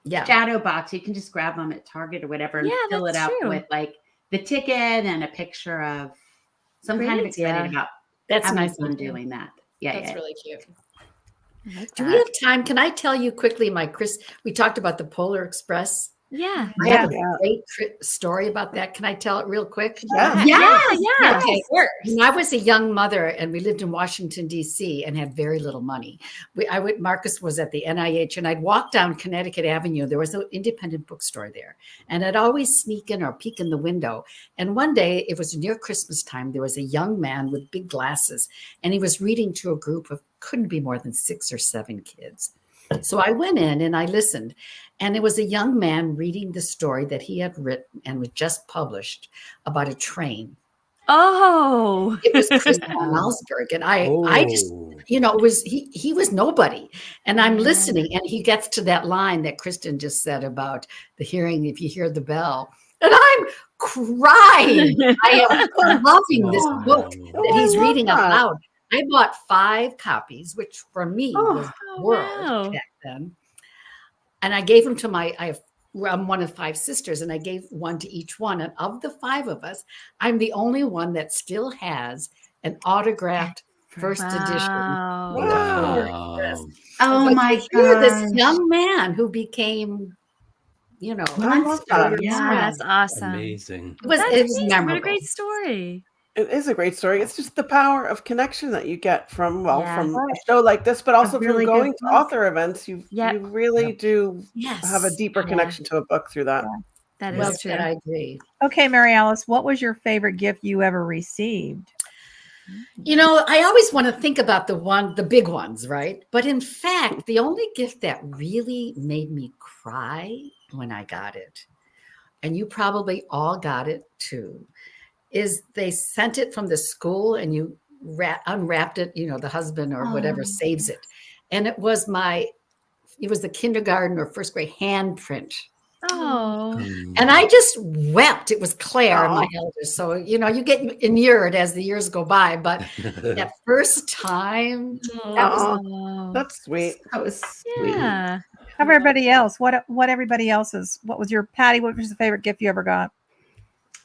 Yeah. shadow box. You can just grab them at Target or whatever and Yeah, fill it that's up true. with like the ticket and a picture of. So I'm Great kind of excited idea. about That's having nice. fun doing that. Yeah, That's yeah. really cute. I like Do we that. have time? Can I tell you quickly we talked about the Polar Express. Yeah. I have a Yeah. great story about that. Can I tell it real quick? Yeah. Yeah. Okay. Of course. When I was a young mother and we lived in Washington, D.C. and had very little money, Marcus was at the NIH and I'd walk down Connecticut Avenue. There was an independent bookstore there. And I'd always sneak in or peek in the window. And one day, it was near Christmas time, there was a young man with big glasses and he was reading to a group of couldn't be more than 6 or 7 kids. So I went in and I listened. And it was a young man reading the story that he had written and was just published about a train. Oh. It was Kristin Harmel, and I just, Oh. it was he was nobody. And I'm listening, and he gets to that line that Kristin just said about the hearing if you hear the bell, and I'm crying. I am loving this book that he's I love reading out that. loud. I bought 5 copies, which for me was the world wow. back then. And I gave them to I'm one of 5 sisters, and I gave one to each one. And of the 5 of us, I'm the only one that still has an autographed first edition. Wow. Wow. Oh But my to hear god. this young man who became, I love that. Yeah, that's awesome. Amazing. it was Amazing. memorable. What a great story. It is a great story. It's just the power of connection that you get from Yeah. from a show like this, but also really from good going to book. author events. You really do Yes. have a deeper Yeah. connection to a book through that. That is Well true. said, I agree. Okay, Mary Alice, what was your favorite gift you ever received? I always want to think about the big ones, right? But in fact, the only gift that really made me cry when I got it, and you probably all got it too, is they sent it from the school and you unwrapped it, the husband or whatever saves it. And it was the kindergarten or first grade handprint. Oh. And I just wept. It was Claire, my eldest. So, you get inured as the years go by. But that first time, that was Oh. That's sweet. That was sweet. Yeah. How about everybody else? What everybody else's? What was your Patty? What was the favorite gift you ever got?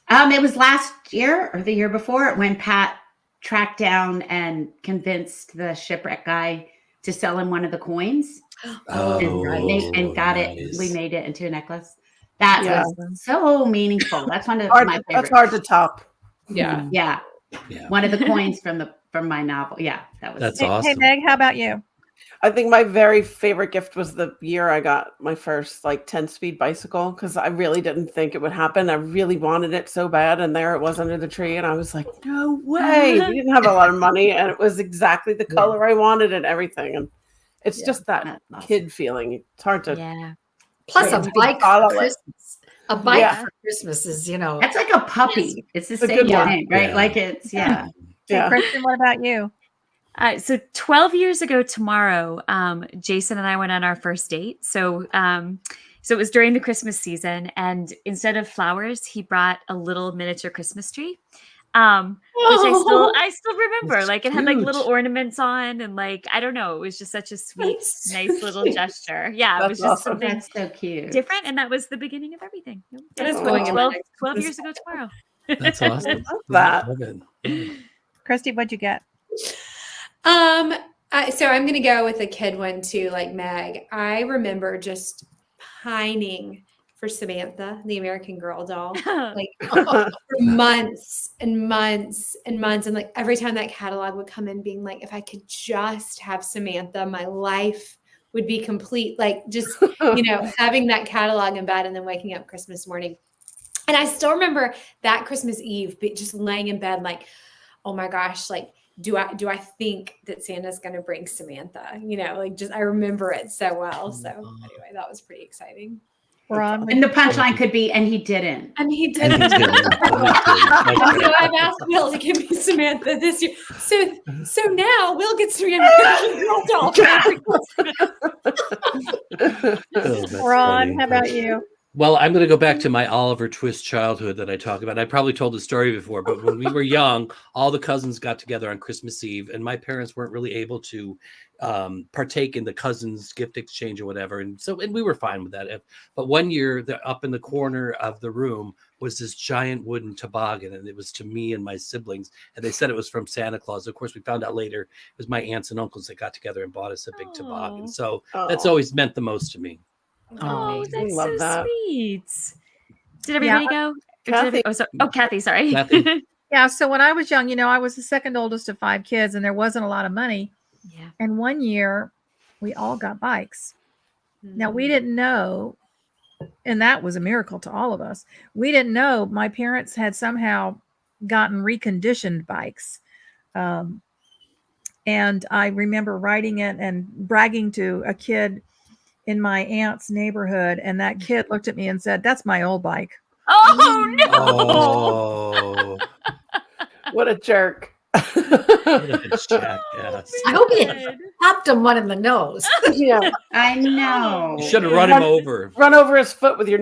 It was last year or the year before when Pat tracked down and convinced the shipwreck guy to sell him one of the coins. Oh, and got it. nice. We made it into a necklace. That Yeah. was so meaningful. That's one of my favorites. That's hard to top. Yeah. Yeah. Yeah. One of the coins from my novel. Yeah, that was That's Hey, awesome. Meg, how about you? I think my very favorite gift was the year I got my first 10-speed bicycle, because I really didn't think it would happen. I really wanted it so bad, and there it was under the tree, and I was like, no way. We didn't have a lot of money, and it was exactly the color I wanted and everything. And it's just that That's awesome. kid feeling. It's hard to Yeah. Plus Like, a you bike follow for it. Christmas. A bike Yeah. for Christmas is, That's like a puppy. It's the It's a same good one. thing, right? Yeah. Like it's Hey, Yeah. Kristen, what about you? So 12 years ago tomorrow, Jason and I went on our first date. So it was during the Christmas season, and instead of flowers, he brought a little miniature Christmas tree. Which I still remember. That's Like it had like little cute. ornaments on, and like I don't know, it was just such a sweet, That's so nice little cute. gesture. Yeah, it That's was just awesome. something That's so cute. different, and that was the beginning of everything. That is Oh. going in my 12, next 12 list. years ago tomorrow. That's awesome. Love that. Love it. Yeah. Christy, what'd you get? So I'm gonna go with a kid one too, like Meg. I remember just pining for Samantha, the American Girl doll, like for months and months and months. And like every time that catalog would come in, being like, if I could just have Samantha, my life would be complete. Like just, having that catalog in bed and then waking up Christmas morning. And I still remember that Christmas Eve, just laying in bed, like, oh my gosh, like, do I think that Santa's going to bring Samantha? I remember it so well. So anyway, that was pretty exciting. Ron, And the punchline could be, and he didn't. And he And did. he didn't. So I've asked Will to give me Samantha this year. So now Will gets to be an American Girl doll for every Christmas. Oh, that's Ron, funny. how about you? Well, I'm going to go back to my Oliver Twist childhood that I talk about. I probably told the story before, but when we were young, all the cousins got together on Christmas Eve, and my parents weren't really able to partake in the cousins' gift exchange or whatever. And we were fine with that. But one year, up in the corner of the room was this giant wooden toboggan, and it was to me and my siblings. And they said it was from Santa Claus. Of course, we found out later it was my aunts and uncles that got together and bought us a big toboggan. So that's always meant the most to me. Oh, that's love so that. sweet. Did everybody go? Or did Kathy. Kathy, sorry. Kathy. Yeah, so when I was young, I was the second oldest of 5 kids, and there wasn't a lot of money. Yeah. And one year, we all got bikes. Now, we didn't know, and that was a miracle to all of us. We didn't know my parents had somehow gotten reconditioned bikes. And I remember riding it and bragging to a kid in my aunt's neighborhood, and that kid looked at me and said, "That's my old bike." Oh no! Oh, What a jerk. what a jackass. I hope he popped him one in the nose. Yeah. I know. You should have run him over. Run over his foot with your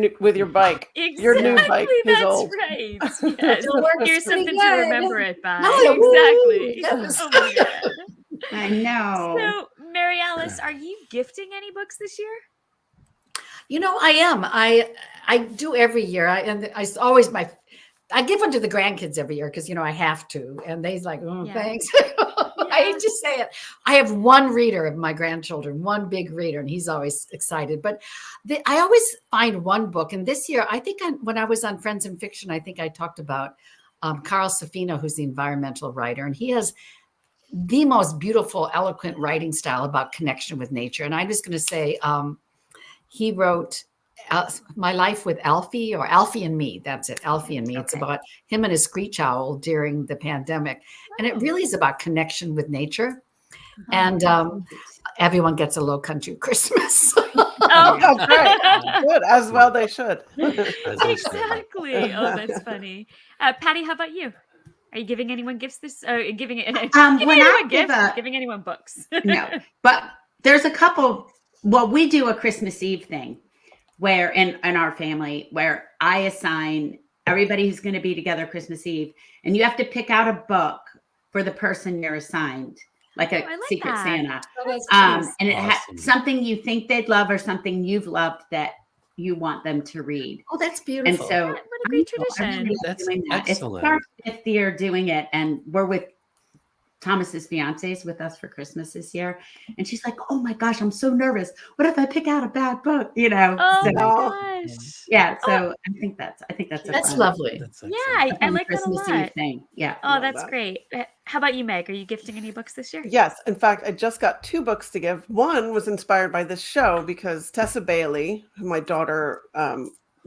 bike. Exactly, Your new bike. His that's old. right. Yes. It'll work Here's pretty something to good. remember it by. No, Exactly. yes. Oh my God. I know. So, Mary Alice, are you gifting any books this year? I am. I do every year. I give them to the grandkids every year because I have to, and they's like, "Oh, Yeah. thanks." I hate to say it. I have one reader of my grandchildren, one big reader, and he's always excited. But I always find one book, and this year, I think when I was on Friends in Fiction, I think I talked about Carl Safino, who's the environmental writer, and he has the most beautiful, eloquent writing style about connection with nature. And I'm just going to say, he wrote My Life with Alfie, or Alfie and Me. That's it, Alfie and Me. Okay. It's about him and his screech owl during the pandemic. And it really is about connection with nature. And everyone gets a Low Country Christmas. Oh, great. Good. As well they should. Exactly. Oh, that's funny. Patti, how about you? Are you giving anyone gifts this? Giving anyone books? No, but there's a couple. Well, we do a Christmas Eve thing where in our family where I assign everybody who's going to be together Christmas Eve, and you have to pick out a book for the person you're assigned, like a Secret Santa. And it has something you think they'd love or something you've loved that you want them to read. Oh, that's beautiful. And so what a great tradition. That's excellent. It's excellent. our 5th year doing it, and we're with Thomas's fiance is with us for Christmas this year, and she's like, "Oh my gosh, I'm so nervous. What if I pick out a bad book?" You know. Oh So, my gosh. yeah. So I think that's a That's fun, lovely. That's Yeah, excellent. I fun like that a Christmassy lot. thing. Yeah. Oh, Love that's that. great. How about you, Meg? Are you gifting any books this year? Yes. In fact, I just got 2 books to give. One was inspired by this show because Tessa Bailey, who my daughter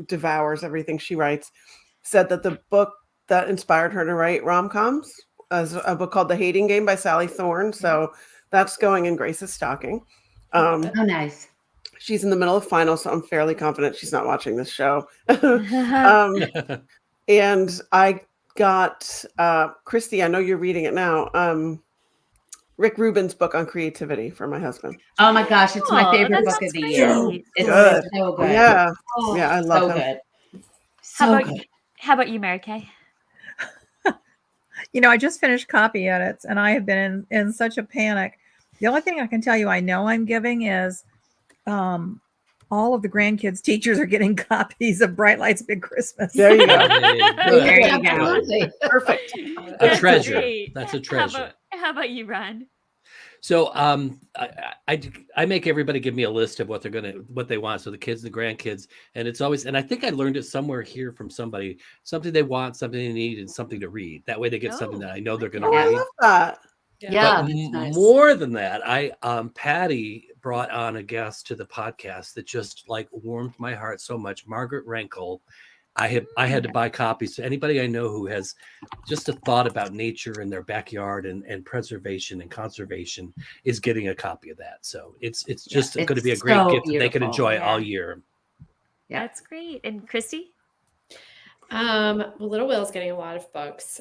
devours everything she writes, said that the book that inspired her to write rom-coms is a book called The Hating Game by Sally Thorne. So that's going in Grace's stocking. Oh, nice. She's in the middle of finals, so I'm fairly confident she's not watching this show. And I got Kristy, I know you're reading it now. Rick Rubin's book on creativity for my husband. Oh my gosh, it's my Oh, favorite that book sounds of the great. year. Good. It's so good. Yeah. Oh, Yeah, I love so him. good. How So about good. how about you, Mary Kay? I just finished copy edits and I have been in such a panic. The only thing I can tell you I know I'm giving is all of the grandkids' teachers are getting copies of Bright Lights Big Christmas. There you go. There you go. Absolutely. Perfect. A That's treasure. great. That's a treasure. How about you, Ron? So I make everybody give me a list of what they want. So the kids, the grandkids, and it's always, and I think I learned it somewhere here from somebody, something they want, something they need, and something to read. That way they get something that I know they're going to Oh, I read. love that. Yeah, But that's nice. more than that, Patti brought on a guest to the podcast that just like warmed my heart so much. Margaret Rankle. I had to buy copies to anybody I know who has just a thought about nature in their backyard and preservation and conservation is getting a copy of that. So it's just going to be a great so gift that they can beautiful. enjoy all Yeah. year. Yeah. That's great. And Kristy? Well, Little Will's getting a lot of books.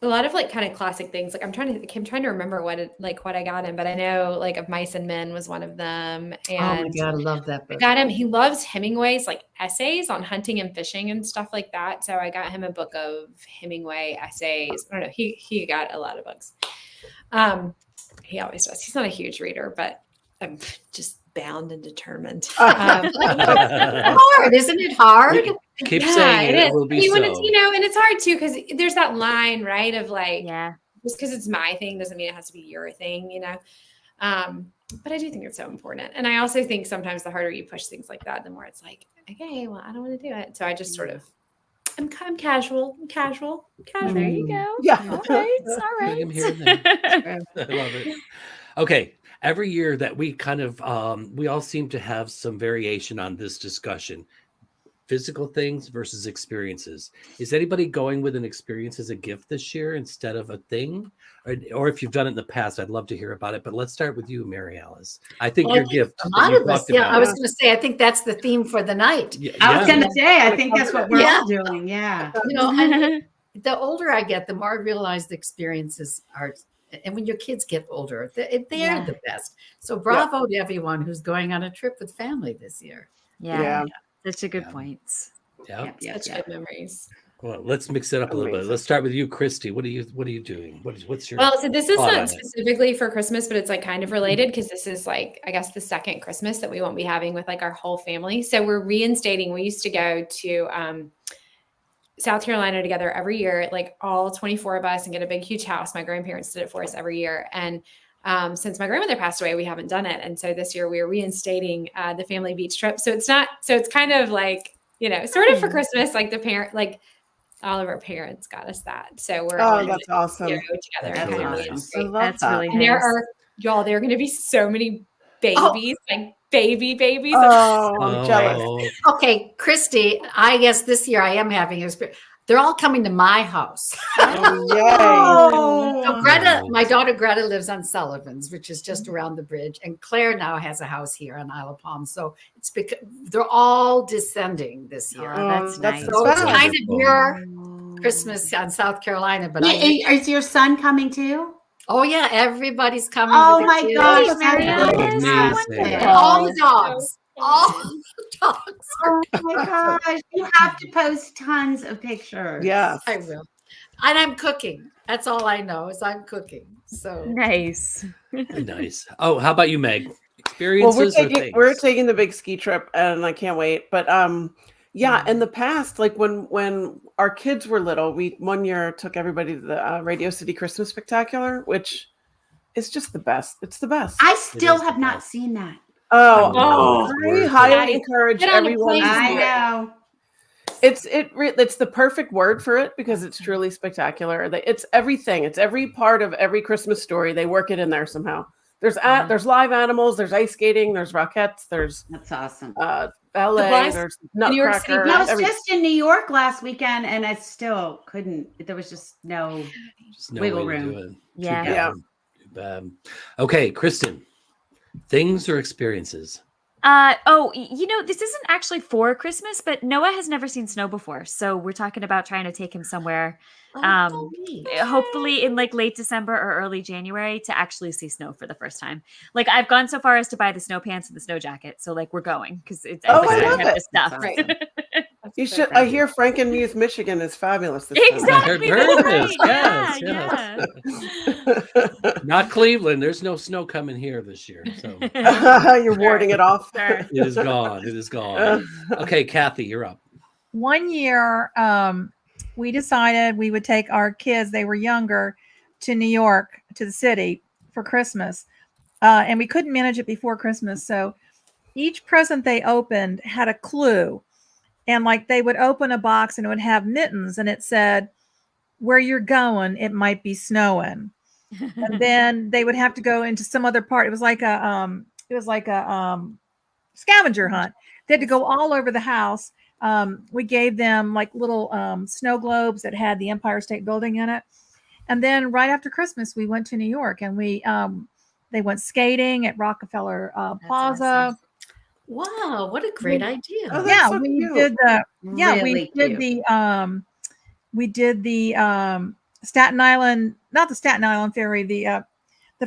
A lot of like kind of classic things. Like I'm trying to remember what I got him, but I know like Of Mice and Men was one of them. Oh my And God, I love that I book. got him. He loves Hemingway's like essays on hunting and fishing and stuff like that. So I got him a book of Hemingway essays. I don't know. He got a lot of books. He always does. He's not a huge reader, but I'm just bound and determined. Hard, isn't it hard? Keep saying it will be When so. it's, and it's hard too because there's that line, right? Of like, Yeah. just because it's my thing doesn't mean it has to be your thing, But I do think it's so important. And I also think sometimes the harder you push things like that, the more it's like, okay, well, I don't want to do it. So I just sort of, I'm casual. There you go. Yeah. All right. All Bring right. him here and there. I love it. Okay. Every year that we kind of, we all seem to have some variation on this discussion. Physical things versus experiences. Is anybody going with an experience as a gift this year instead of a thing? Or if you've done it in the past, I'd love to hear about it. But let's start with you, Mary Alice. I think Well, your I think gift. a that lot you of us. talked Yeah, about- I was going to say, I think that's the theme for the night. I was Yeah. going to say, I think that's what we're Yeah. all doing. Yeah. And the older I get, the more I realize the experiences are. And when your kids get older, they're the best. So bravo to everyone who's going on a trip with family this year. Yeah. Such a good Yeah. point. Yeah. Such good memories. Well, let's mix it up a little bit. Amazing. Let's start with you, Kristy. What are you doing? What's your Well, so this is thought on not it? specifically for Christmas, but it's like kind of related because this is like, I guess, the second Christmas that we won't be having with like our whole family. So we're reinstating. We used to go to South Carolina together every year, like all 24 of us, and get a big, huge house. My grandparents did it for us every year. And since my grandmother passed away, we haven't done it. And so this year we are reinstating the family beach trip. So it's kind of like, sort of for Christmas, like all of our parents got us that. So we're all that's awesome. together. That's and really kind of nice. reinstate. I love That's that. really And there nice. are there are going to be so many babies, like babies. Oh, I'm jealous. Oh, Okay, Kristy, I guess this year I am having they're all coming to my house. Oh, So Greta, my daughter Greta lives on Sullivan's, which is just around the bridge, and Claire now has a house here on Isle of Palm. So it's because they're all descending this year. Oh, that's nice. So it's fun. kind of your Christmas on South Carolina, but Is your son coming too? oh yeah, everybody's coming. Oh with my their gosh, kids. Mary that's Alice, amazing. And all the dogs. So All the dogs. Oh my gosh, you have to post tons of pictures. yes. I will. And I'm cooking. That's all I know is I'm cooking. So Nice. nice. Oh, how about you, Meg? Well, Experiences or things? we're taking the big ski trip, and I can't wait. But Yeah, in the past, like when our kids were little, we one year took everybody to the Radio City Christmas Spectacular, which is just the best. It's the best. I It still is the have not best. seen that. Oh, Oh, it's I worth it. highly Patti, encourage get on a everyone plane to I see it. know. It's the perfect word for it because it's truly spectacular. It's everything. It's every part of every Christmas story. They work it in there somehow. There's live animals. There's ice skating. There's Rockettes. There's That's awesome. ballet. blast There's New York City Nutcracker. I was every- just in New York last weekend, and I still couldn't. There was just no. Just no Wiggle way to room. do it. Too Yeah. bad. Yeah. Too bad. Okay, Kristin. Things or experiences? This isn't actually for Christmas, but Noah has never seen snow before. So we're talking about trying to take him somewhere, hopefully in like late December or early January to actually see snow for the first time. Like I've gone so far as to buy the snow pants and the snow jacket. So like we're going because it's Oh, like I I love have it. this stuff. That's awesome. You should. I hear Frankenmuth, Michigan is fabulous. This time. Exactly. heard That's this. right. Yes, Yeah. Not Cleveland. There's no snow coming here this year. So You're warding it off. Sure. it is gone. It is gone. Okay, Kathy, you're up. One year, we decided we would take our kids, they were younger, to New York, to the city for Christmas. And we couldn't manage it before Christmas. So each present they opened had a clue. And like they would open a box and it would have mittens and it said, where you're going, it might be snowing. And then they would have to go into some other part. It was like a scavenger hunt. They had to go all over the house. We gave them like little snow globes that had the Empire State Building in it. And then right after Christmas, we went to New York and they went skating at Rockefeller Plaza. awesome. Wow, what a great idea. Oh, that's Yeah, so we cute. did the Really we did the Staten Island, not the Staten Island ferry, the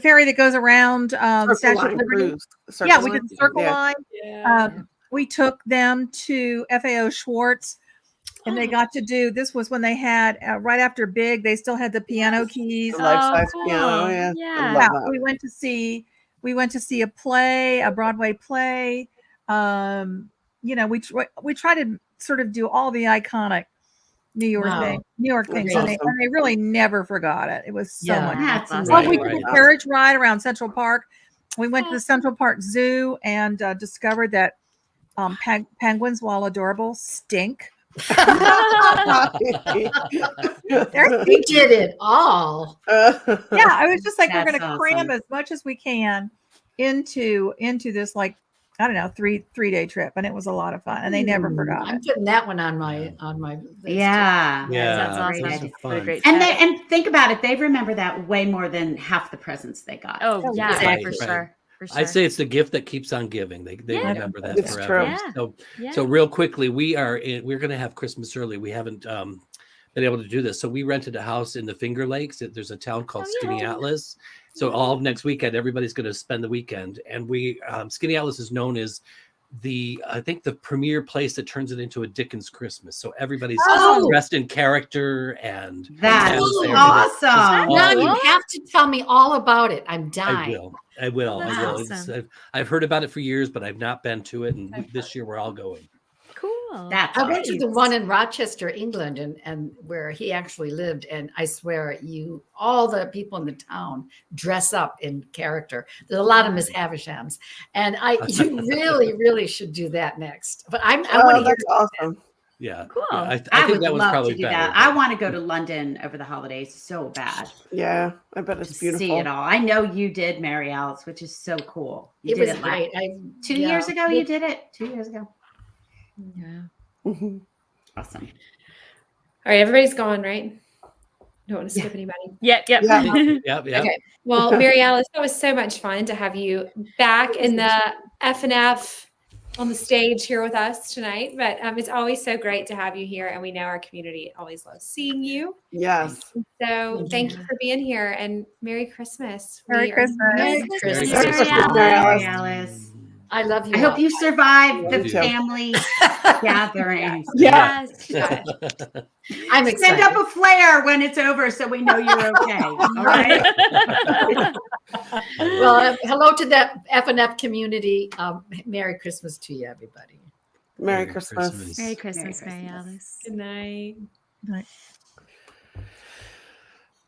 ferry that goes around Circle Statue Line of Liberty. cruise. Circle Yeah, we Line. did the Circle Yeah. Line. Yeah. We took them to FAO Schwartz, and they got to do. This was when they had right after Big. They still had the piano keys. The life-size cool. piano. Yeah. Yeah. I love Yeah, that. we went to see a play, a Broadway play. We try to sort of do all the iconic New York Wow. things, That's and they really never forgot it. It was so Yeah. much. That's That's Well, awesome. we Right, did a right. carriage ride around Central Park. We went to the Central Park Zoo and discovered that penguins, while adorable, stink. We did it all. Yeah, I was just like, we're That's going to cram awesome. as much as we can into this, like, I don't know, three-day trip, and it was a lot of fun, and they never forgot I'm it. putting that one on my list. Yeah. Yeah, Sounds awesome. those are Great idea. fun. Great And stuff. and think about it, they remember that way more than half the presents they got. Oh yeah, Right, for right. sure. For sure. I'd say it's the gift that keeps on giving. They Yeah. remember that It's forever. true. Yeah. So Yeah. so real quickly, we're going to have Christmas early. We haven't been able to do this. So we rented a house in the Finger Lakes. There's a town called Skinny Atlas. So all of next weekend, everybody's going to spend the weekend. And we Skinny Atlas is known as I think the premier place that turns it into a Dickens Christmas. So everybody's Oh. dressed in character and That's and awesome. Now Oh. you have to tell me all about it. I'm I dying. will. I will. That's I will. awesome. I've heard about it for years, but I've not been to it. And this year we're all going. Cool. That's I went to great. the one in Rochester, England, and where he actually lived. And I swear, all the people in the town dress up in character. There's a lot of Miss Havishams, and you really, really should do that next. But I want to Oh, hear. that's awesome. Yeah. Cool. Yeah, I think would that was love probably to do better. that. I want to go to London over the holidays so bad Yeah, I bet to it's beautiful. see it all. I know you did, Mary Alice, which is so cool. You It did was it great. 2 years ago. You did it 2 years ago. Yeah. Mhm. Awesome. All right, everybody's gone, right? Don't want to skip anybody. Yep. Yeah. Yep. Okay. Well, Mary Alice, that was so much fun to have you back in the F&F on the stage here with us tonight. But it's always so great to have you here, and we know our community always loves seeing you. Yes. So thank you for being here, and Merry Christmas. Merry We are- Christmas. Merry Christmas, Christmas. Mary Christmas, Alice. Mary Mary Alice. Alice. I love you. I hope all. you survive the Me too. family gatherings. Yeah. Yes. I'm Send excited. up a flare when it's over so we know you're okay. All right. Well, hello to that F&F community. Merry Christmas to you, everybody. Merry Christmas. Merry Christmas, Merry Mary Christmas. Alice. Good night. Right.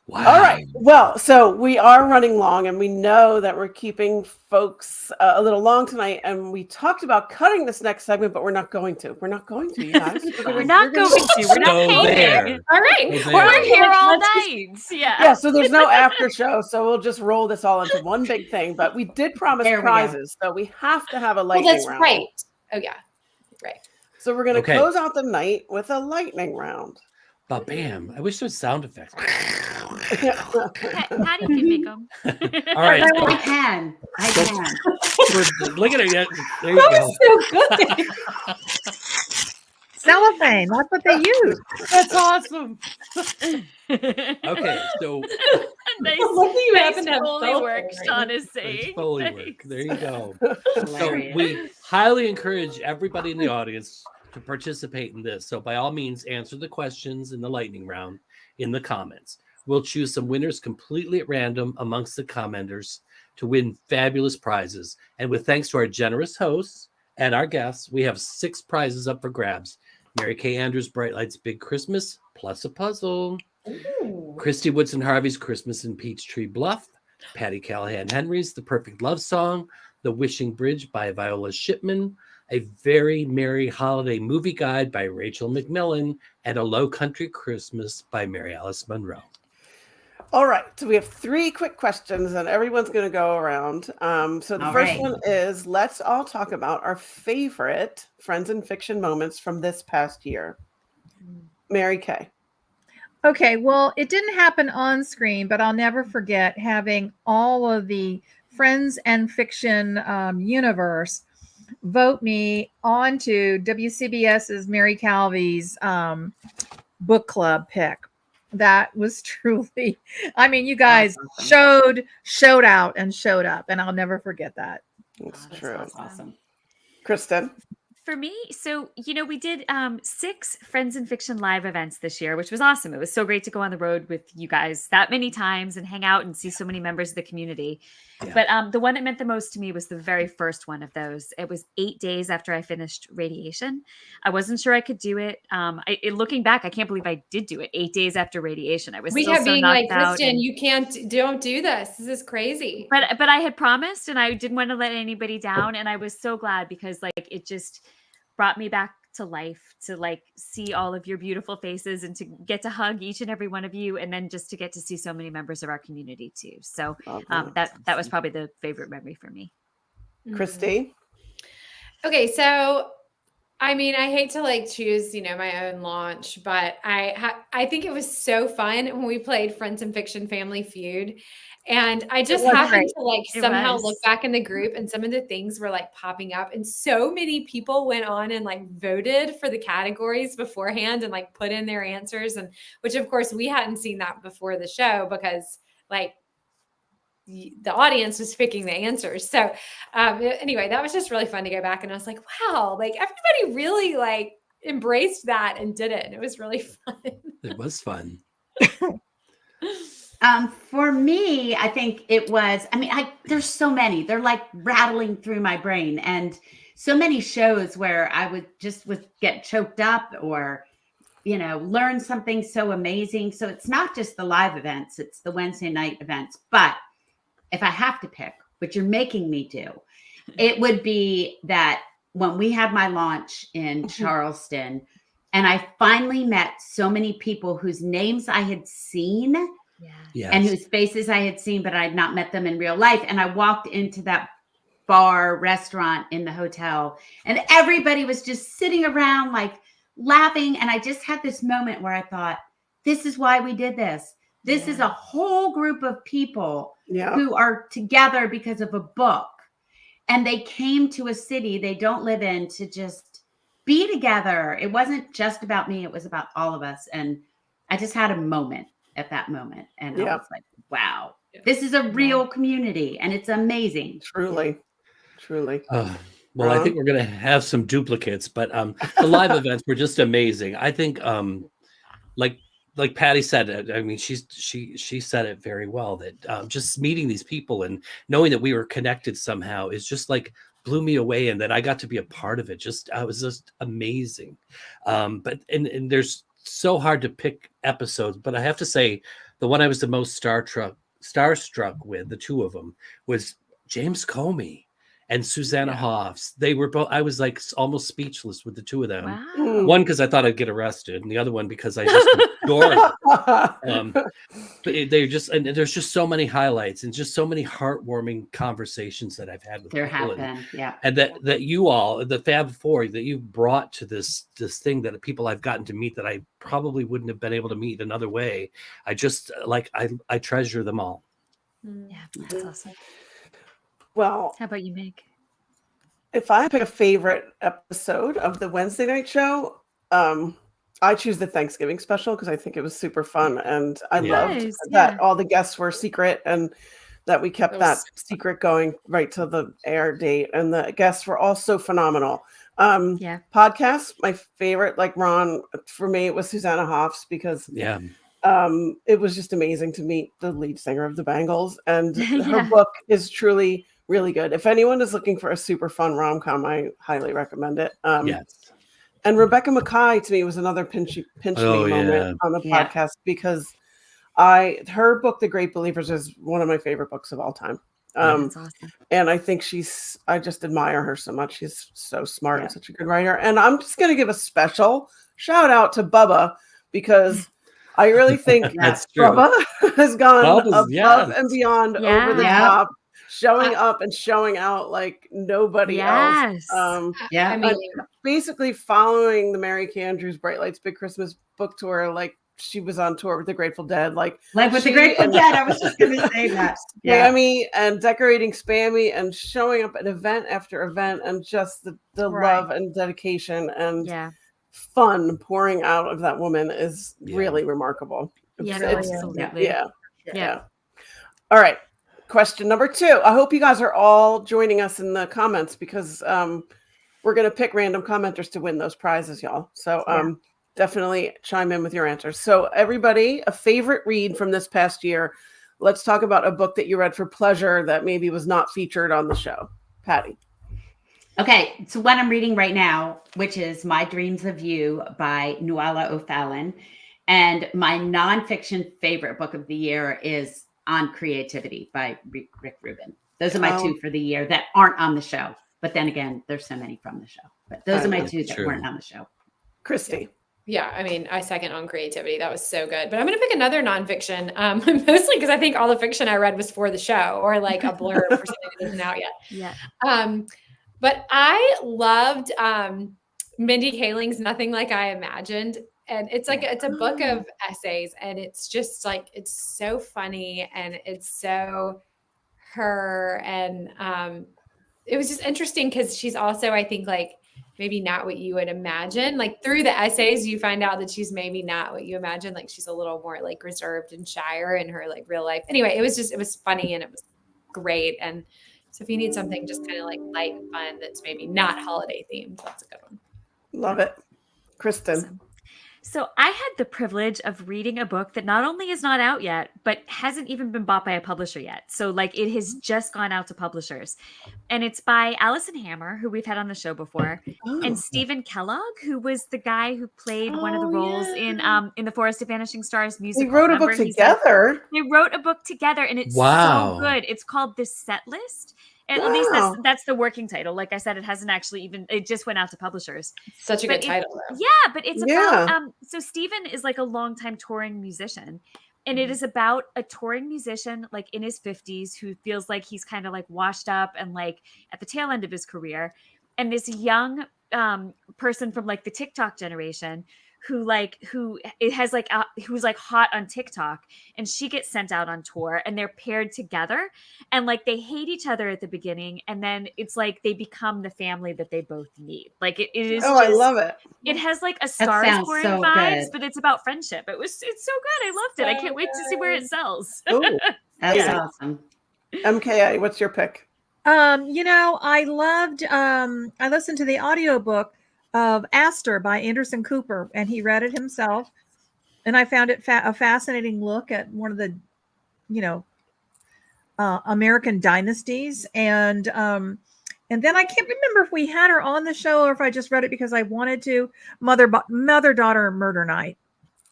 Wow. All right. Well, so we are running long, and we know that we're keeping folks a little long tonight. And we talked about cutting this next segment, but we're not going to. We're not going to, you guys. We're not going to. We're not So paying. there. All right. So We're there. here all Let's just- night. Yeah. Yeah, so there's no after show, so we'll just roll this all into one big thing. But we did promise There we go. prizes, so we have to have a Well, lightning that's round. right. Oh yeah. Right. So we're going to Okay. close out the night with a lightning round. But bam! I wish there was sound effects. Patty can make them. All right. I can. Look at it. There you That go. was so good. Cellophane. That's what they use. That's awesome. Okay, so Nice. Lucky you happen to Nice have Foley cell work, phone right Sean now. is saying. it's Foley Nice. work. There you go. So Hilarious. we highly encourage everybody in the audience to participate in this. So by all means, answer the questions in the lightning round in the comments. We'll choose some winners completely at random amongst the commenters to win fabulous prizes. And with thanks to our generous hosts and our guests, we have 6 prizes up for grabs. Mary Kay Andrews' Bright Lights Big Christmas, plus a puzzle. Kristy Woodson Harvey's Christmas in Peachtree Bluff. Patti Callahan Henry's The Perfect Love Song. The Wishing Bridge by Viola Shipman. A Very Merry Holiday Movie Guide by Rachel McMillan. And A Low Country Christmas by Mary Alice Monroe. All right, so we have 3 quick questions, and everyone's going to go around. So the All first right. one is, let's all talk about our favorite Friends in Fiction moments from this past year. Mary Kay. Okay, well, it didn't happen on screen, but I'll never forget having all of the Friends and Fiction universe vote me onto WCBS's Mary Calvi's book club pick. That was truly, I mean, you guys Awesome. showed out and showed up, and I'll never forget that. That's That's true. awesome. Kristen. For me, so we did 6 Friends in Fiction live events this year, which was awesome. It was so great to go on the road with you guys that many times and hang out and see so many members of the community. Yeah. But the one that meant the most to me was the very first one of those. It was 8 days after I finished radiation. I wasn't sure I could do it. Looking back, I can't believe I did do it 8 days after radiation. I was We still kept so being knocked like, out Kristin, and- you don't do this. This is crazy. but I had promised, and I didn't want to let anybody down, and I was so glad because it just brought me back to life, to see all of your beautiful faces and to get to hug each and every one of you, and then just to get to see so many members of our community too. So that was probably the favorite memory for me. Christy. Okay, so I mean, I hate to choose, my own launch, but I think it was so fun when we played Friends in Fiction Family Feud. And I just was happened great. to It somehow was. look back in the group, and some of the things were popping up, and so many people went on and voted for the categories beforehand and put in their answers, and which of course we hadn't seen that before the show because the audience was picking the answers. So anyway, that was just really fun to go back, and I was like, wow, everybody really embraced that and did it, and it was really fun. It was fun. For me, I think it was, there's so many, they're rattling through my brain, and so many shows where I would get choked up or, learn something so amazing. So it's not just the live events, it's the Wednesday night events. But if I have to pick, which you're making me do, it would be that when we had my launch in Charleston, and I finally met so many people whose names I had seen. Yeah. Yes. And whose faces I had seen, but I had not met them in real life. And I walked into that bar restaurant in the hotel, and everybody was just sitting around laughing. And I just had this moment where I thought, this is why we did this. This is a whole group of people who are together because of a book. And they came to a city they don't live in to just be together. It wasn't just about me. It was about all of us. And I just had a moment at that moment. And I was like, wow, this is a real community, and it's amazing. Truly. Well, I think we're going to have some duplicates, but the live events were just amazing. I think, like Patti said, I mean, she said it very well, that just meeting these people and knowing that we were connected somehow is just blew me away, and that I got to be a part of it. I was just amazing. But there's so hard to pick episodes, but I have to say the one I was the most starstruck with, the two of them, was James Comey and Susanna Hoffs. They were both, I was like almost speechless with the two of them. Wow. One because I thought I'd get arrested, and the other one because I just adored them. But they're just, and there's just so many highlights and just so many heartwarming conversations that I've had with There people. have been, yeah. And that you all, the Fab Four, that you brought to this thing, that people I've gotten to meet that I probably wouldn't have been able to meet another way. I just I treasure them all. Yeah, that's awesome. Well, How about you, Meg? if I pick a favorite episode of the Wednesday night show, I choose the Thanksgiving special because I think it was super fun, and I loved that all the guests were secret, and that we kept that secret going right to the air date, and the guests were all so phenomenal. Podcast, my favorite, like Ron, for me, it was Susanna Hoffs, because it was just amazing to meet the lead singer of the Bangles, and her book is truly really good. If anyone is looking for a super fun rom-com, I highly recommend it. And Rebecca Mackay, to me, was another pinch me moment on the podcast, because her book, The Great Believers, is one of my favorite books of all time. That's awesome. And I think I just admire her so much. She's so smart and such a good writer. And I'm just going to give a special shout out to Bubba, because I really think Bubba has gone above and beyond, over the top, showing up and showing out like nobody else. I mean, basically following the Mary Kay Andrews Bright Lights Big Christmas book tour, like she was on tour with the Grateful Dead, like with the Grateful Dead. I was just going to say that. Spammy and decorating Spammy and showing up at event after event, and just the love and dedication and fun pouring out of that woman is really remarkable. Absolutely. All right. Question number 2. I hope you guys are all joining us in the comments, because we're going to pick random commenters to win those prizes, y'all. So definitely chime in with your answers. So everybody, a favorite read from this past year. Let's talk about a book that you read for pleasure that maybe was not featured on the show. Patti. Okay, so what I'm reading right now, which is My Dreams of You by Nuala O'Fallon. And my nonfiction favorite book of the year is On Creativity by Rick Rubin. Those are my 2 for the year that aren't on the show. But then again, there's so many from the show. But those are my 2 that weren't on the show. Kristy. Yeah, I mean, I second On Creativity. That was so good. But I'm going to pick another nonfiction, mostly because I think all the fiction I read was for the show, or like a blurb for something that isn't out yet. But I loved Mindy Kaling's Nothing Like I Imagined. And it's a book of essays, and it's just like, it's so funny, and it's so her. And it was just interesting because she's also, I think, like maybe not what you would imagine. Like through the essays, you find out that she's maybe not what you imagine. Like she's a little more like reserved and shyer in her like real life. Anyway, it was funny, and it was great. And so if you need something just kind of like light and fun that's maybe not holiday themed, that's a good one. Love it. Kristin. Awesome. So I had the privilege of reading a book that not only is not out yet, but hasn't even been bought by a publisher yet. So like it has just gone out to publishers. And it's by Alison Hammer, who we've had on the show before, and Stephen Kellogg, who was the guy who played one of the roles in The Forest of Vanishing Stars musical. They wrote a book together. They wrote a book together, and it's so good. It's called The Set List. And at least that's the working title. Like I said, it hasn't actually it just went out to publishers. Such a good title, though. Yeah, but it's about, so Stephen is like a longtime touring musician. And it is about a touring musician, like in his 50s, who feels like he's kind of like washed up and like at the tail end of his career. And this young person from like the TikTok generation who's like hot on TikTok, and she gets sent out on tour, and they're paired together, and like they hate each other at the beginning, and then it's like they become the family that they both need. Like it is. I love it. It has like a Star is Born vibes, but it's about friendship. It's so good. I loved it. I can't wait to see where it sells. That's awesome. MKA, what's your pick? I loved. I listened to the audiobook of Astor by Anderson Cooper, and he read it himself, and I found it a fascinating look at one of the American dynasties, and And then I can't remember if we had her on the show or if I just read it because I wanted to. Mother Daughter Murder Night.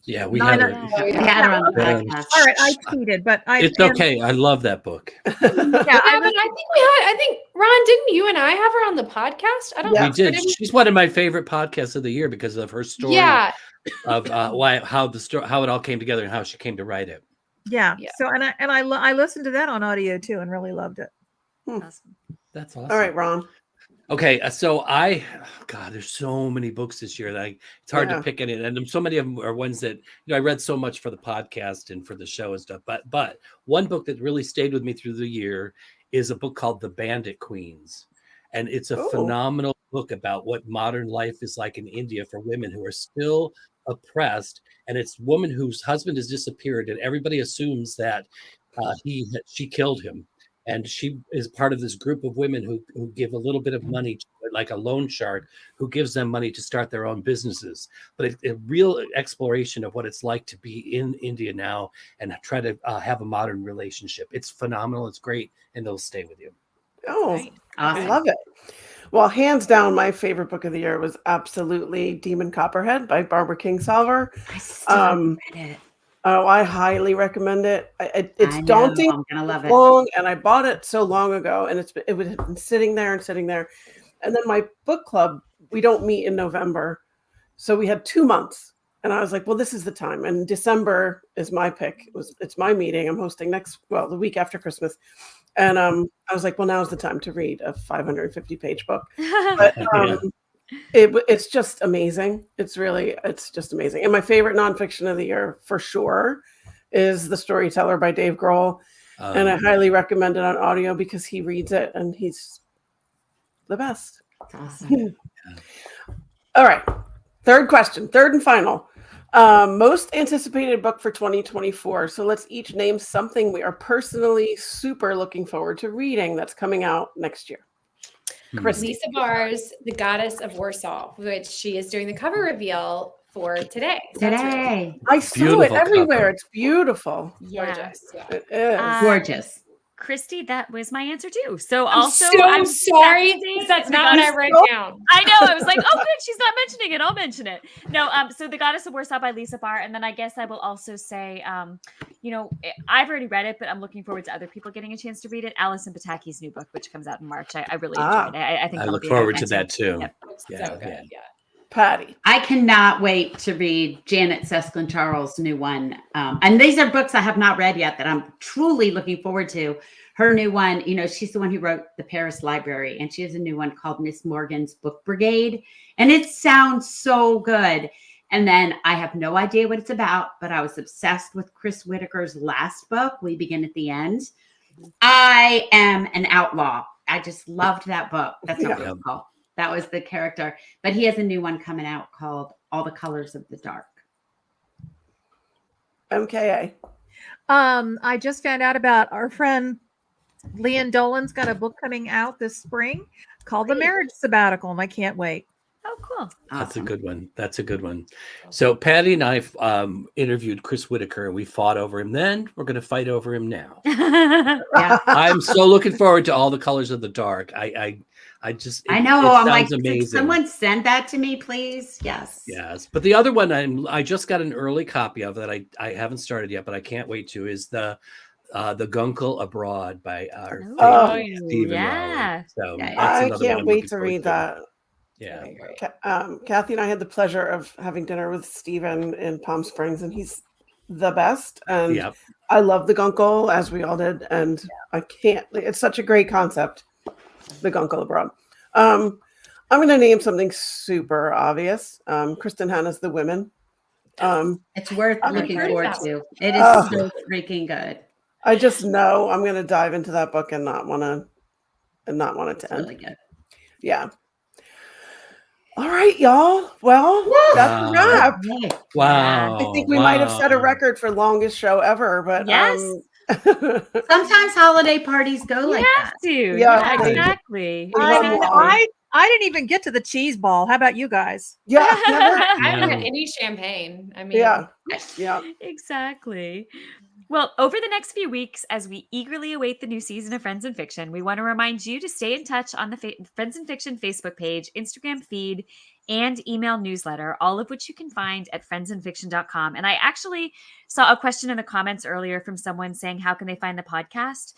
Yeah, we Nine had or- her. We had her on the Yeah. podcast. All right, I cheated, but It's okay. I love that book. Yeah, Yeah, but I think Ron, didn't you and I have her on the podcast? I don't. Yeah. We did. She's one of my favorite podcasts of the year because of her story of how it all came together and how she came to write it. yeah. Yeah. So I listened to that on audio too and really loved it. Awesome. That's awesome. All right, Ron. Okay, so there's so many books this year that it's hard to pick any, and so many of them are ones that I read so much for the podcast and for the show and stuff. But one book that really stayed with me through the year is a book called The Bandit Queens, and it's a phenomenal book about what modern life is like in India for women who are still oppressed, and it's a woman whose husband has disappeared, and everybody assumes that she killed him. And she is part of this group of women who give a little bit of money, like a loan shark, who gives them money to start their own businesses. But it's a real exploration of what it's like to be in India now and try to have a modern relationship. It's phenomenal. It's great. And it'll stay with you. Oh, I Awesome. love it. Well, hands down, my favorite book of the year was absolutely Demon Copperhead by Barbara Kingsolver. I still haven't read it. Oh, I highly recommend it. It's I know, daunting, I'm gonna love it. long, and I bought it so long ago, and it was sitting there. And then my book club, we don't meet in November, so we had 2 months, and I was like, well, this is the time. And December is my pick. It's my meeting. I'm hosting the week after Christmas, and I was like, well, now's the time to read a 550-page book. But it's just amazing. It's just amazing. And my favorite nonfiction of the year for sure is The Storyteller by Dave Grohl. And I highly recommend it on audio because he reads it and he's the best. That's awesome. All right. Third question, third and final. Most anticipated book for 2024. So let's each name something we are personally super looking forward to reading that's coming out next year. Kristy. Lisa Barr's The Goddess of Warsaw, which she is doing the cover reveal for today. So that's really Today. I saw Beautiful it everywhere. cover. It's beautiful. Yeah. gorgeous. Yeah. It is. Gorgeous. Christy, that was my answer too. So I'm also, so sorry. seconding That's The not what I Goddess- wrote down. I know. I was like, oh, good. She's not mentioning it. I'll mention it. No. So The Goddess of Warsaw by Lisa Barr, and then I guess I will also say, I've already read it, but I'm looking forward to other people getting a chance to read it. Alice and Pataki's new book, which comes out in March. I really enjoyed it. I think I that'll look be a forward good to that answer. too. Yep. Yeah, So good. yeah. Yeah. Patti. I cannot wait to read Janet Sesklin Charles' new one. And these are books I have not read yet that I'm truly looking forward to. Her new one, she's the one who wrote The Paris Library, and she has a new one called Miss Morgan's Book Brigade. And it sounds so good. And then I have no idea what it's about, but I was obsessed with Chris Whitaker's last book, We Begin at the End. I Am an Outlaw. I just loved that book. That's not what it's called. That was the character. But he has a new one coming out called All the Colors of the Dark. MKA. I just found out about our friend Leanne Dolan's got a book coming out this spring called The Marriage Sabbatical, and I can't wait. Oh, cool. That's a good one. That's a good one. So Patti and I interviewed Chris Whitaker, and we fought over him then. We're going to fight over him now. Yeah. I'm so looking forward to All the Colors of the Dark. I know. I'm like, sounds could amazing. someone send that to me, please? Yes. Yes. But the other one I just got an early copy of that I haven't started yet, but I can't wait to, is the Guncle Abroad by our favorite Stephen yeah. Rowley. So Yeah, that's I another one can't I'm wait looking to forward read that. Yeah. Kathy and I had the pleasure of having dinner with Stephen in Palm Springs, and he's the best. And Yep. I love the Guncle, as we all did. And I can't, it's such a great concept, the Guncle Abroad. I'm going to name something super obvious. Kristen Hanna's The Women. It's worth I'm looking heard forward about to. It is so freaking good. I just know I'm going to dive into that book and not want it to It's end. really good. Yeah. All right, y'all. Well, that's a wrap. Okay. Wow. I think we might have set a record for longest show ever, but Yes. Sometimes holiday parties go like You have that. to. Yeah, Yeah, they- exactly. I love I I didn't even get to the cheese ball. How about you guys? Yeah. I haven't had No. any champagne. I mean, Yeah. Yeah. Exactly. Well, over the next few weeks, as we eagerly await the new season of Friends in Fiction, we want to remind you to stay in touch on the Friends in Fiction Facebook page, Instagram feed, and email newsletter, all of which you can find at friendsinfiction.com. And I actually saw a question in the comments earlier from someone saying, how can they find the podcast?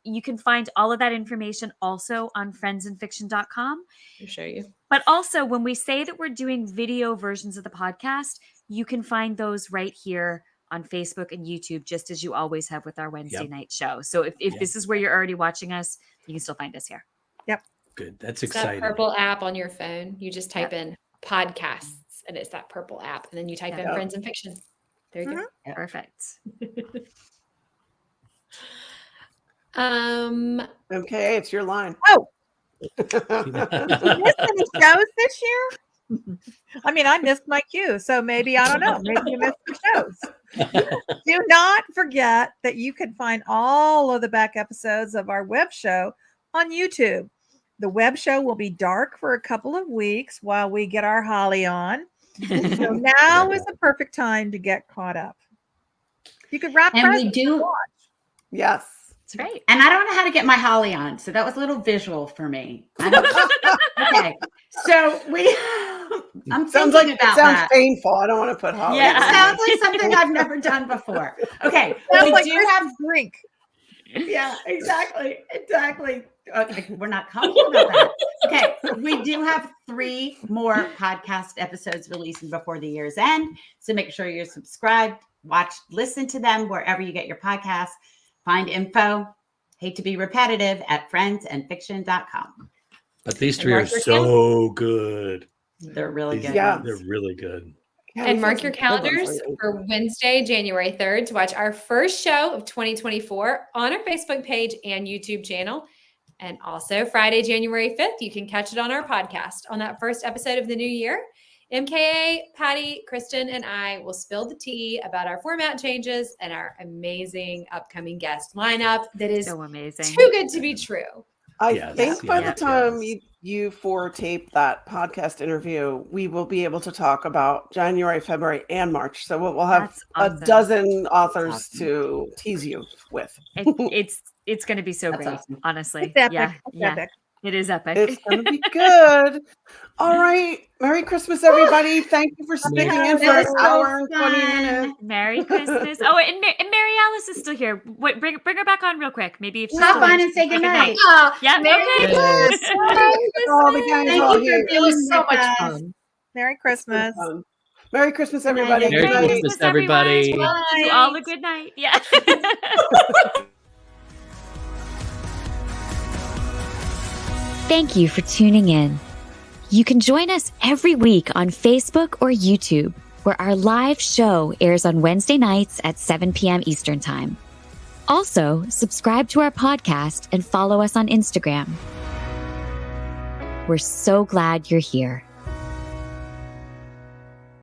You can find all of that information also on friendsinfiction.com. I'll show you. But also, when we say that we're doing video versions of the podcast, you can find those right here on Facebook and YouTube, just as you always have with our Wednesday night show. So if this is where you're already watching us, you can still find us here. Yep. Good. That's It's exciting. that purple app on your phone. You just type in podcasts and it's that purple app. And then you type in Friends in Fiction. There you go. Perfect. Okay, it's your line. Oh, did you miss any shows this year? I mean, I missed my cue, so maybe, I don't know, maybe you missed the shows. Do not forget that you can find all of the back episodes of our web show on YouTube. The web show will be dark for a couple of weeks while we get our holly on. So now is the perfect time to get caught up. You could wrap And we presents do. watch. Yes. That's right. And I don't know how to get my holly on, so that was a little visual for me. I don't, okay, so I'm Sounds thinking like it about sounds that. painful. I don't want to put holly. It Yeah. sounds like something I've never done before. Okay, Sounds we like do Christmas have. drink. Yeah, exactly. Okay, we're not talking about that. Okay, we do have 3 more podcast episodes releasing before the year's end, so make sure you're subscribed, listen to them wherever you get your podcasts. Find info, hate to be repetitive, at friendsandfiction.com. But these 3 are mark your so good. They're really good. Yeah. They're really good. Yeah, And we've mark had your some good ones calendars lately. for Wednesday, January 3rd to watch our first show of 2024 on our Facebook page and YouTube channel. And also Friday, January 5th, you can catch it on our podcast on that first episode of the new year. MKA, Patti, Kristin, and I will spill the tea about our format changes and our amazing upcoming guest lineup that is So amazing. too good to be true. I Yes, think by the yes, time yes. you 4 tape that podcast interview, we will be able to talk about January, February, and March. So we'll have That's awesome. a dozen authors Awesome. to tease you with. It's going to be so That's great, awesome. honestly. It's epic. Yeah, It's yeah. epic. It is epic. It's going to be good. All right. Merry Christmas, everybody. Thank you for sticking in for That an was so hour and 20 fun. minutes. Merry Christmas. Oh, and Mary Alice is still here. Wait, bring her back on real quick. Maybe if she's Hop still on here, and say she can goodnight. Yeah, Merry okay. Christmas. All the guys Thank all you here. for It was being so with much us. fun. Merry Christmas. Fun. Merry Christmas, everybody. Merry Good night. Christmas, everybody. everyone. Wish you all a good night. Yeah. Thank you for tuning in. You can join us every week on Facebook or YouTube, where our live show airs on Wednesday nights at 7 p.m. Eastern Time. Also, subscribe to our podcast and follow us on Instagram. We're so glad you're here.